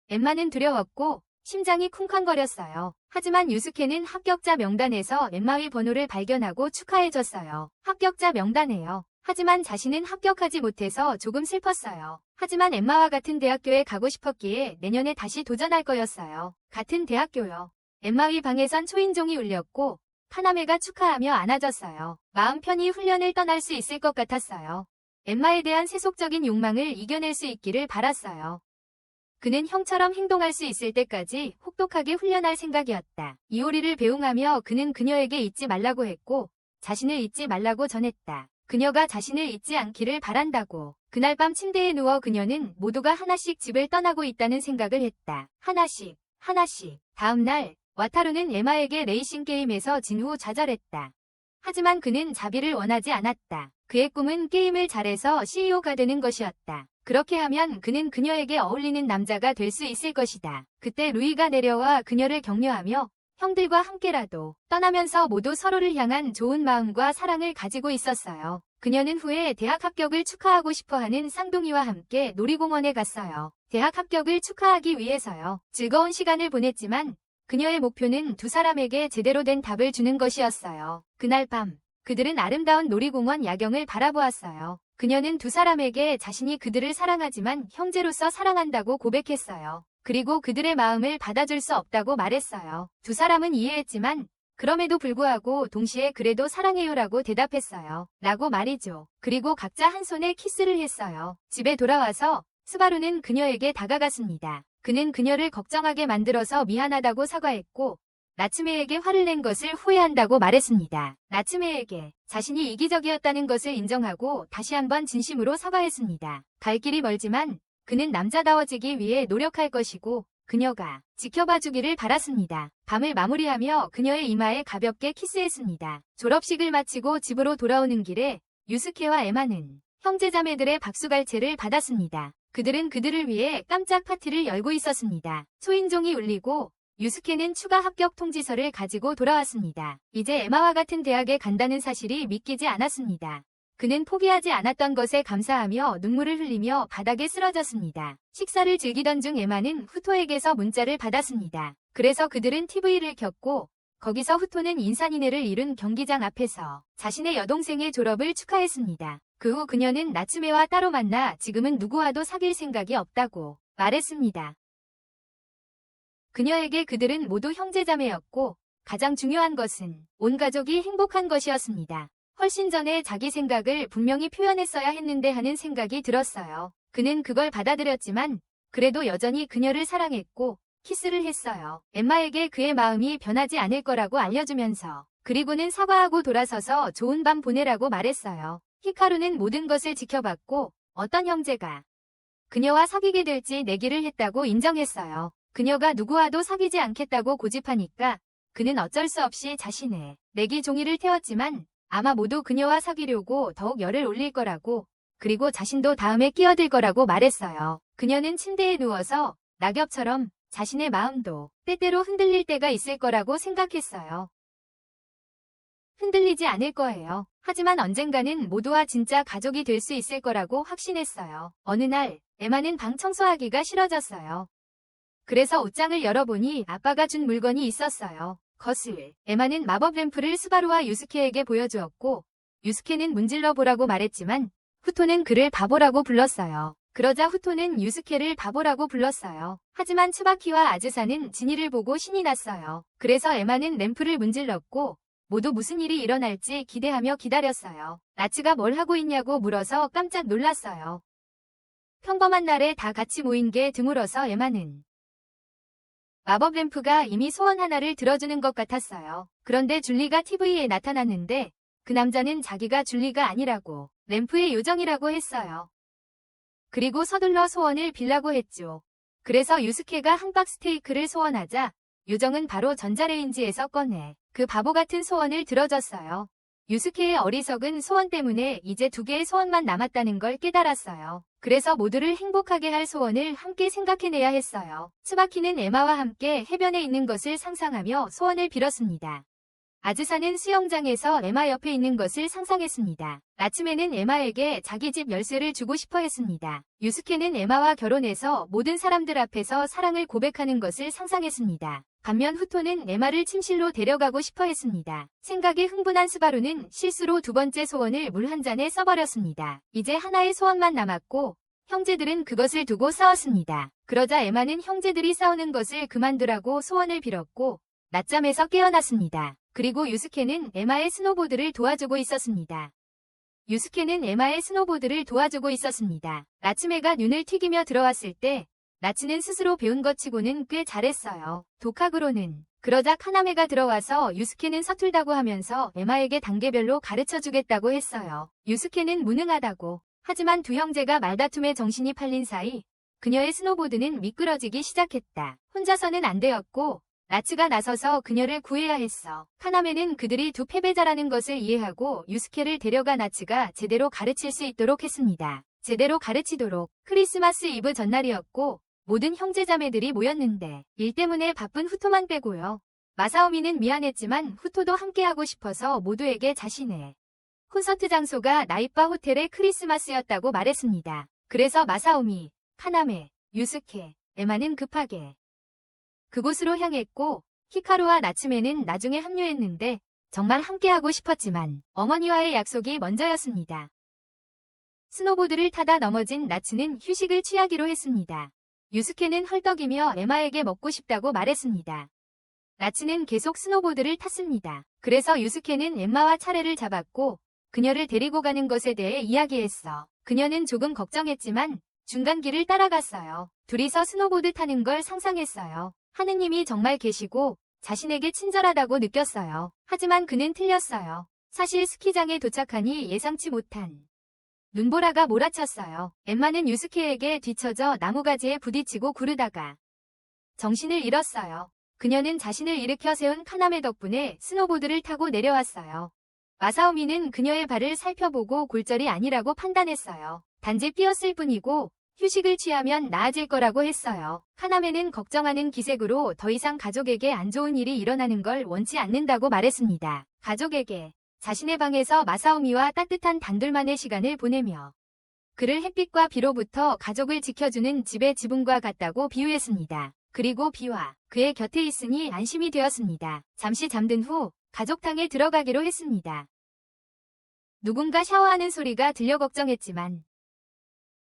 엠마는 두려웠고 심장이 쿵쾅거렸어요. 하지만 유스케는 합격자 명단에서 엠마의 번호를 발견하고 축하해줬어요. 합격자 명단에요. 하지만 자신은 합격하지 못해서 조금 슬펐어요. 하지만 엠마와 같은 대학교에 가고 싶었기에 내년에 다시 도전할 거였어요. 같은 대학교요. 엠마의 방에선 초인종이 울렸고 카나메가 축하하며 안아줬어요. 마음 편히 훈련을 떠날 수 있을 것 같았어요. 엠마에 대한 세속적인 욕망을 이겨낼 수 있기를 바랐어요. 그는 형처럼 행동할 수 있을 때까지 혹독하게 훈련할 생각이었다. 이오리를 배웅하며 그는 그녀에게 잊지 말라고 했고 자신을 잊지 말라고 전했다. 그녀가 자신을 잊지 않기를 바란다고. 그날 밤 침대에 누워 그녀는 모두가 하나씩 집을 떠나고 있다는 생각을 했다. 하나씩. 다음 날 와타루는 에마에게 레이싱 게임에서 진 후 좌절했다. 하지만 그는 자비를 원하지 않았다. 그의 꿈은 게임을 잘해서 CEO가 되는 것이었다. 그렇게 하면 그는 그녀에게 어울리는 남자가 될 수 있을 것이다. 그때 루이가 내려와 그녀를 격려하며 형들과 함께라도 떠나면서 모두 서로를 향한 좋은 마음과 사랑을 가지고 있었어요. 그녀는 후에 대학 합격을 축하하고 싶어하는 쌍둥이와 함께 놀이공원에 갔어요. 대학 합격을 축하하기 위해서요. 즐거운 시간을 보냈지만 그녀의 목표는 두 사람에게 제대로 된 답을 주는 것이었어요. 그날 밤 그들은 아름다운 놀이공원 야경을 바라보았어요. 그녀는 두 사람에게 자신이 그들을 사랑하지만 형제로서 사랑한다고 고백했어요. 그리고 그들의 마음을 받아줄 수 없다고 말했어요. 두 사람은 이해했지만 그럼에도 불구하고 동시에 그래도 사랑해요라고 대답했어요. 라고 말이죠. 그리고 각자 한 손에 키스를 했어요. 집에 돌아와서 스바루는 그녀에게 다가갔습니다. 그는 그녀를 걱정하게 만들어서 미안하다고 사과했고 나츠메에게 화를 낸 것을 후회한다고 말했습니다. 나츠메에게 자신이 이기적이었다는 것을 인정하고 다시 한번 진심으로 사과했습니다. 갈 길이 멀지만 그는 남자다워지기 위해 노력할 것이고 그녀가 지켜봐주기를 바랐습니다. 밤을 마무리하며 그녀의 이마에 가볍게 키스했습니다. 졸업식을 마치고 집으로 돌아오는 길에 유스케와 에마는 형제자매들의 박수갈채를 받았습니다. 그들은 그들을 위해 깜짝 파티를 열고 있었습니다. 초인종이 울리고 유스케는 추가 합격 통지서를 가지고 돌아왔습니다. 이제 에마와 같은 대학에 간다는 사실이 믿기지 않았습니다. 그는 포기하지 않았던 것에 감사하며 눈물을 흘리며 바닥에 쓰러졌습니다. 식사를 즐기던 중 에마는 후토에게서 문자를 받았습니다. 그래서 그들은 TV를 켰고 거기서 후토는 인산인해를 이룬 경기장 앞에서 자신의 여동생의 졸업을 축하했습니다. 그 후 그녀는 나츠메와 따로 만나 지금은 누구와도 사귈 생각이 없다고 말했습니다. 그녀에게 그들은 모두 형제자매였고 가장 중요한 것은 온 가족이 행복한 것이었습니다. 훨씬 전에 자기 생각을 분명히 표현했어야 했는데 하는 생각이 들었어요. 그는 그걸 받아들였지만 그래도 여전히 그녀를 사랑했고 키스를 했어요. 엠마에게 그의 마음이 변하지 않을 거라고 알려주면서 그리고는 사과하고 돌아서서 좋은 밤 보내라고 말했어요. 히카루는 모든 것을 지켜봤고 어떤 형제가 그녀와 사귀게 될지 내기를 했다고 인정했어요. 그녀가 누구와도 사귀지 않겠다고 고집하니까 그는 어쩔 수 없이 자신의 내기 종이를 태웠지만 아마 모두 그녀와 사귀려고 더욱 열을 올릴 거라고 그리고 자신도 다음에 끼어들 거라고 말했어요. 그녀는 침대에 누워서 낙엽처럼 자신의 마음도 때때로 흔들릴 때가 있을 거라고 생각했어요. 흔들리지 않을 거예요. 하지만 언젠가는 모두와 진짜 가족이 될 수 있을 거라고 확신했어요. 어느 날 에마는 방 청소하기가 싫어졌어요. 그래서 옷장을 열어보니 아빠가 준 물건이 있었어요. 거슬. 에마는 마법 램프를 스바루와 유스케에게 보여주었고 유스케는 문질러 보라고 말했지만 후토는 그를 바보라고 불렀어요. 그러자 후토는 유스케를 바보라고 불렀어요. 하지만 츠바키와 아즈사는 진이를 보고 신이 났어요. 그래서 에마는 램프를 문질렀고 모두 무슨 일이 일어날지 기대하며 기다렸어요. 나츠가 뭘 하고 있냐고 물어서 깜짝 놀랐어요. 평범한 날에 다 같이 모인 게 드물어서 에마는 마법 램프가 이미 소원 하나를 들어주는 것 같았어요. 그런데 줄리가 TV에 나타났는데 그 남자는 자기가 줄리가 아니라고 램프의 요정이라고 했어요. 그리고 서둘러 소원을 빌라고 했죠. 그래서 유스케가 함박 스테이크를 소원하자 요정은 바로 전자레인지에서 꺼내 그 바보 같은 소원을 들어줬어요. 유스케의 어리석은 소원 때문에 이제 2개의 소원만 남았다는 걸 깨달았어요. 그래서 모두를 행복하게 할 소원을 함께 생각해내야 했어요. 츠바키는 에마와 함께 해변에 있는 것을 상상하며 소원을 빌었습니다. 아즈사는 수영장에서 에마 옆에 있는 것을 상상했습니다. 나츠메는 에마에게 자기 집 열쇠를 주고 싶어 했습니다. 유스케는 에마와 결혼해서 모든 사람들 앞에서 사랑을 고백하는 것을 상상했습니다. 반면 후토는 에마를 침실로 데려가고 싶어 했습니다. 생각에 흥분한 스바루는 실수로 2번째 소원을 물 한 잔에 써버렸습니다. 이제 하나의 소원만 남았고 형제들은 그것을 두고 싸웠습니다. 그러자 에마는 형제들이 싸우는 것을 그만두라고 소원을 빌었고 낮잠에서 깨어났습니다. 그리고 유스케는 에마의 스노보드를 도와주고 있었습니다. 나츠메가 눈을 튀기며 들어왔을 때 나츠는 스스로 배운 것 치고는 꽤 잘했어요. 독학으로는. 그러자 카나메가 들어와서 유스케는 서툴다고 하면서 에마에게 단계별로 가르쳐주겠다고 했어요. 유스케는 무능하다고. 하지만 두 형제가 말다툼에 정신이 팔린 사이 그녀의 스노보드는 미끄러지기 시작했다. 혼자서는 안 되었고 나츠가 나서서 그녀를 구해야 했어. 카나메는 그들이 두 패배자라는 것을 이해하고 유스케를 데려가 나츠가 제대로 가르칠 수 있도록 했습니다. 제대로 가르치도록. 크리스마스 이브 전날이었고 모든 형제자매들이 모였는데 일 때문에 바쁜 후토만 빼고요. 마사오미는 미안했지만 후토도 함께하고 싶어서 모두에게 자신의 콘서트 장소가 나이바 호텔의 크리스마스였다고 말했습니다. 그래서 마사오미, 카나메, 유스케, 에마는 급하게 그곳으로 향했고 히카루와 나츠메는 나중에 합류했는데 정말 함께하고 싶었지만 어머니와의 약속이 먼저였습니다. 스노보드를 타다 넘어진 나츠는 휴식을 취하기로 했습니다. 유스케는 헐떡이며 에마에게 먹고 싶다고 말했습니다. 나츠는 계속 스노보드를 탔습니다. 그래서 유스케는 엠마와 차례를 잡았고 그녀를 데리고 가는 것에 대해 이야기했어. 그녀는 조금 걱정했지만 중간 길을 따라갔어요. 둘이서 스노보드 타는 걸 상상했어요. 하느님이 정말 계시고 자신에게 친절하다고 느꼈어요. 하지만 그는 틀렸어요. 사실 스키장에 도착하니 예상치 못한 눈보라가 몰아쳤어요. 엠마는 유스케에게 뒤처져 나무가지에 부딪히고 구르다가 정신을 잃었어요. 그녀는 자신을 일으켜 세운 카나메 덕분에 스노보드를 타고 내려왔어요. 마사오미는 그녀의 발을 살펴보고 골절이 아니라고 판단했어요. 단지 삐었을 뿐이고 휴식을 취하면 나아질 거라고 했어요. 카나메는 걱정하는 기색으로 더 이상 가족에게 안 좋은 일이 일어나는 걸 원치 않는다고 말했습니다. 가족에게 자신의 방에서 마사오미와 따뜻한 단둘만의 시간을 보내며 그를 햇빛과 비로부터 가족을 지켜주는 집의 지붕과 같다고 비유했습니다. 그리고 비와 그의 곁에 있으니 안심이 되었습니다. 잠시 잠든 후 가족탕에 들어가기로 했습니다. 누군가 샤워하는 소리가 들려 걱정했지만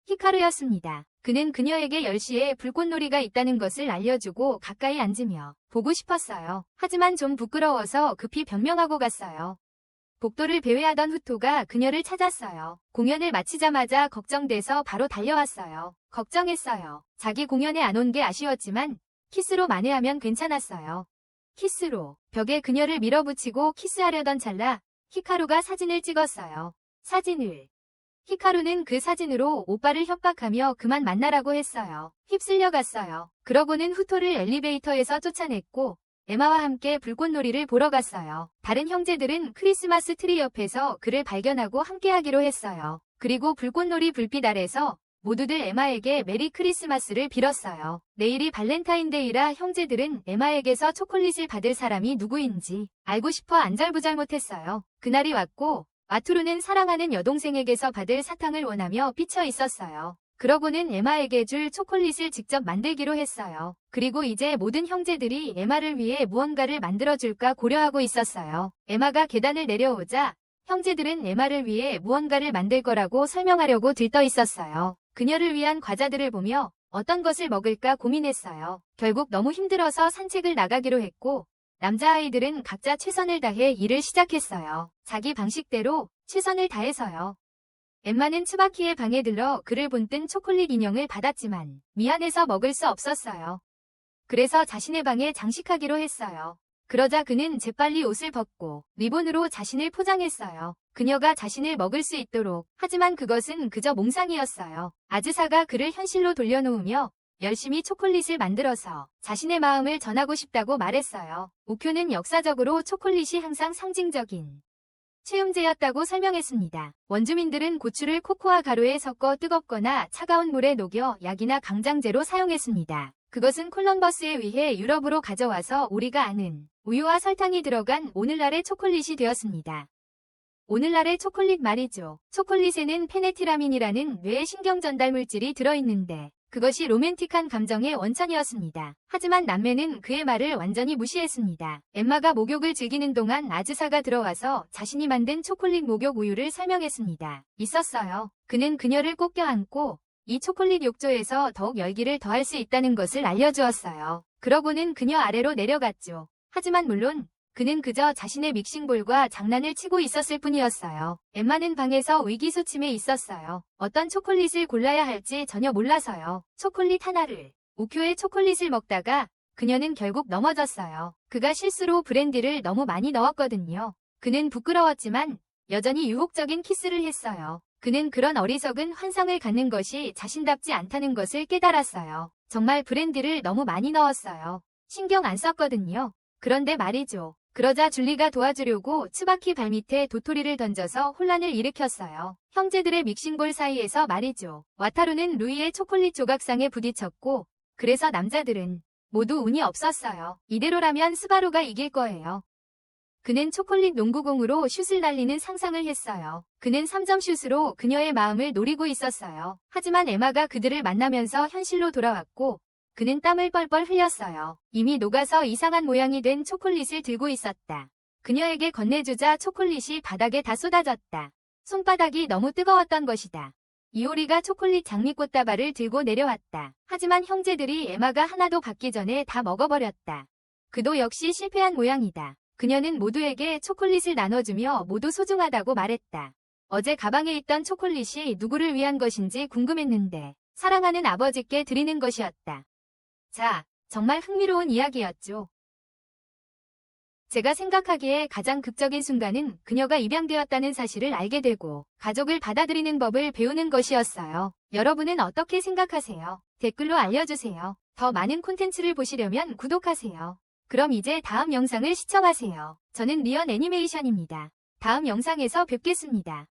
히카루였습니다. 그는 그녀에게 10시에 불꽃놀이가 있다는 것을 알려주고 가까이 앉으며 보고 싶었어요. 하지만 좀 부끄러워서 급히 변명하고 갔어요. 복도를 배회하던 후토가 그녀를 찾았어요. 공연을 마치자마자 걱정돼서 바로 달려왔어요. 걱정했어요. 자기 공연에 안 온 게 아쉬웠지만 키스로 만회하면 괜찮았어요. 키스로 벽에 그녀를 밀어붙이고 키스하려던 찰나 히카루가 사진을 찍었어요. 히카루는 그 사진으로 오빠를 협박하며 그만 만나라고 했어요. 휩쓸려 갔어요. 그러고는 후토를 엘리베이터에서 쫓아냈고 에마와 함께 불꽃놀이를 보러 갔어요. 다른 형제들은 크리스마스 트리 옆에서 그를 발견하고 함께하기로 했어요. 그리고 불꽃놀이 불빛 아래서 모두들 에마에게 메리 크리스마스를 빌었어요. 내일이 발렌타인데이라 형제들은 에마에게서 초콜릿을 받을 사람이 누구인지 알고 싶어 안절부절 못했어요. 그날이 왔고 와투루는 사랑하는 여동생에게서 받을 사탕을 원하며 삐쳐 있었어요. 그러고는 에마에게 줄 초콜릿을 직접 만들기로 했어요. 그리고 이제 모든 형제들이 에마를 위해 무언가를 만들어줄까 고려하고 있었어요. 에마가 계단을 내려오자 형제들은 에마를 위해 무언가를 만들 거라고 설명하려고 들떠 있었어요. 그녀를 위한 과자들을 보며 어떤 것을 먹을까 고민했어요. 결국 너무 힘들어서 산책을 나가기로 했고 남자아이들은 각자 최선을 다해 일을 시작했어요. 자기 방식대로 최선을 다해서요. 엠마는 츠바키의 방에 들러 그를 본뜬 초콜릿 인형을 받았지만 미안해서 먹을 수 없었어요. 그래서 자신의 방에 장식하기로 했어요. 그러자 그는 재빨리 옷을 벗고 리본으로 자신을 포장했어요. 그녀가 자신을 먹을 수 있도록. 하지만 그것은 그저 몽상이었어요. 아즈사가 그를 현실로 돌려놓으며 열심히 초콜릿을 만들어서 자신의 마음을 전하고 싶다고 말했어요. 우쿄는 역사적으로 초콜릿이 항상 상징적인 체험제였다고 설명했습니다. 원주민들은 고추를 코코아 가루에 섞어 뜨겁거나 차가운 물에 녹여 약이나 강장제로 사용했습니다. 그것은 콜럼버스에 의해 유럽으로 가져와서 우리가 아는 우유와 설탕이 들어간 오늘날의 초콜릿이 되었습니다. 오늘날의 초콜릿 말이죠. 초콜릿에는 페네티라민이라는 뇌의 신경 전달 물질이 들어있는데 그것이 로맨틱한 감정의 원천이었습니다. 하지만 남매는 그의 말을 완전히 무시했습니다. 엠마가 목욕을 즐기는 동안 아즈사가 들어와서 자신이 만든 초콜릿 목욕 우유를 설명했습니다. 있었어요. 그는 그녀를 꼭 껴안고 이 초콜릿 욕조에서 더욱 열기를 더할 수 있다는 것을 알려주었어요. 그러고는 그녀 아래로 내려갔죠. 하지만 물론 그는 그저 자신의 믹싱볼과 장난을 치고 있었을 뿐이었어요. 엠마는 방에서 위기소침해 있었어요. 어떤 초콜릿을 골라야 할지 전혀 몰라서요. 초콜릿 하나를. 우쿄의 초콜릿을 먹다가 그녀는 결국 넘어졌어요. 그가 실수로 브랜디를 너무 많이 넣었거든요. 그는 부끄러웠지만 여전히 유혹적인 키스를 했어요. 그는 그런 어리석은 환상을 갖는 것이 자신답지 않다는 것을 깨달았어요. 정말 브랜디를 너무 많이 넣었어요. 신경 안 썼거든요. 그런데 말이죠. 그러자 줄리가 도와주려고 츠바키 발밑에 도토리를 던져서 혼란을 일으켰어요. 형제들의 믹싱볼 사이에서 말이죠. 와타루는 루이의 초콜릿 조각상에 부딪혔고 그래서 남자들은 모두 운이 없었어요. 이대로라면 스바루가 이길 거예요. 그는 초콜릿 농구공으로 슛을 날리는 상상을 했어요. 그는 3점 슛으로 그녀의 마음을 노리고 있었어요. 하지만 에마가 그들을 만나면서 현실로 돌아왔고 그는 땀을 뻘뻘 흘렸어요. 이미 녹아서 이상한 모양이 된 초콜릿을 들고 있었다. 그녀에게 건네주자 초콜릿이 바닥에 다 쏟아졌다. 손바닥이 너무 뜨거웠던 것이다. 이오리가 초콜릿 장미꽃다발을 들고 내려왔다. 하지만 형제들이 에마가 하나도 받기 전에 다 먹어버렸다. 그도 역시 실패한 모양이다. 그녀는 모두에게 초콜릿을 나눠주며 모두 소중하다고 말했다. 어제 가방에 있던 초콜릿이 누구를 위한 것인지 궁금했는데 사랑하는 아버지께 드리는 것이었다. 자, 정말 흥미로운 이야기였죠. 제가 생각하기에 가장 극적인 순간은 그녀가 입양되었다는 사실을 알게 되고 가족을 받아들이는 법을 배우는 것이었어요. 여러분은 어떻게 생각하세요? 댓글로 알려주세요. 더 많은 콘텐츠를 보시려면 구독하세요. 그럼 이제 다음 영상을 시청하세요. 저는 리언 애니메이션입니다. 다음 영상에서 뵙겠습니다.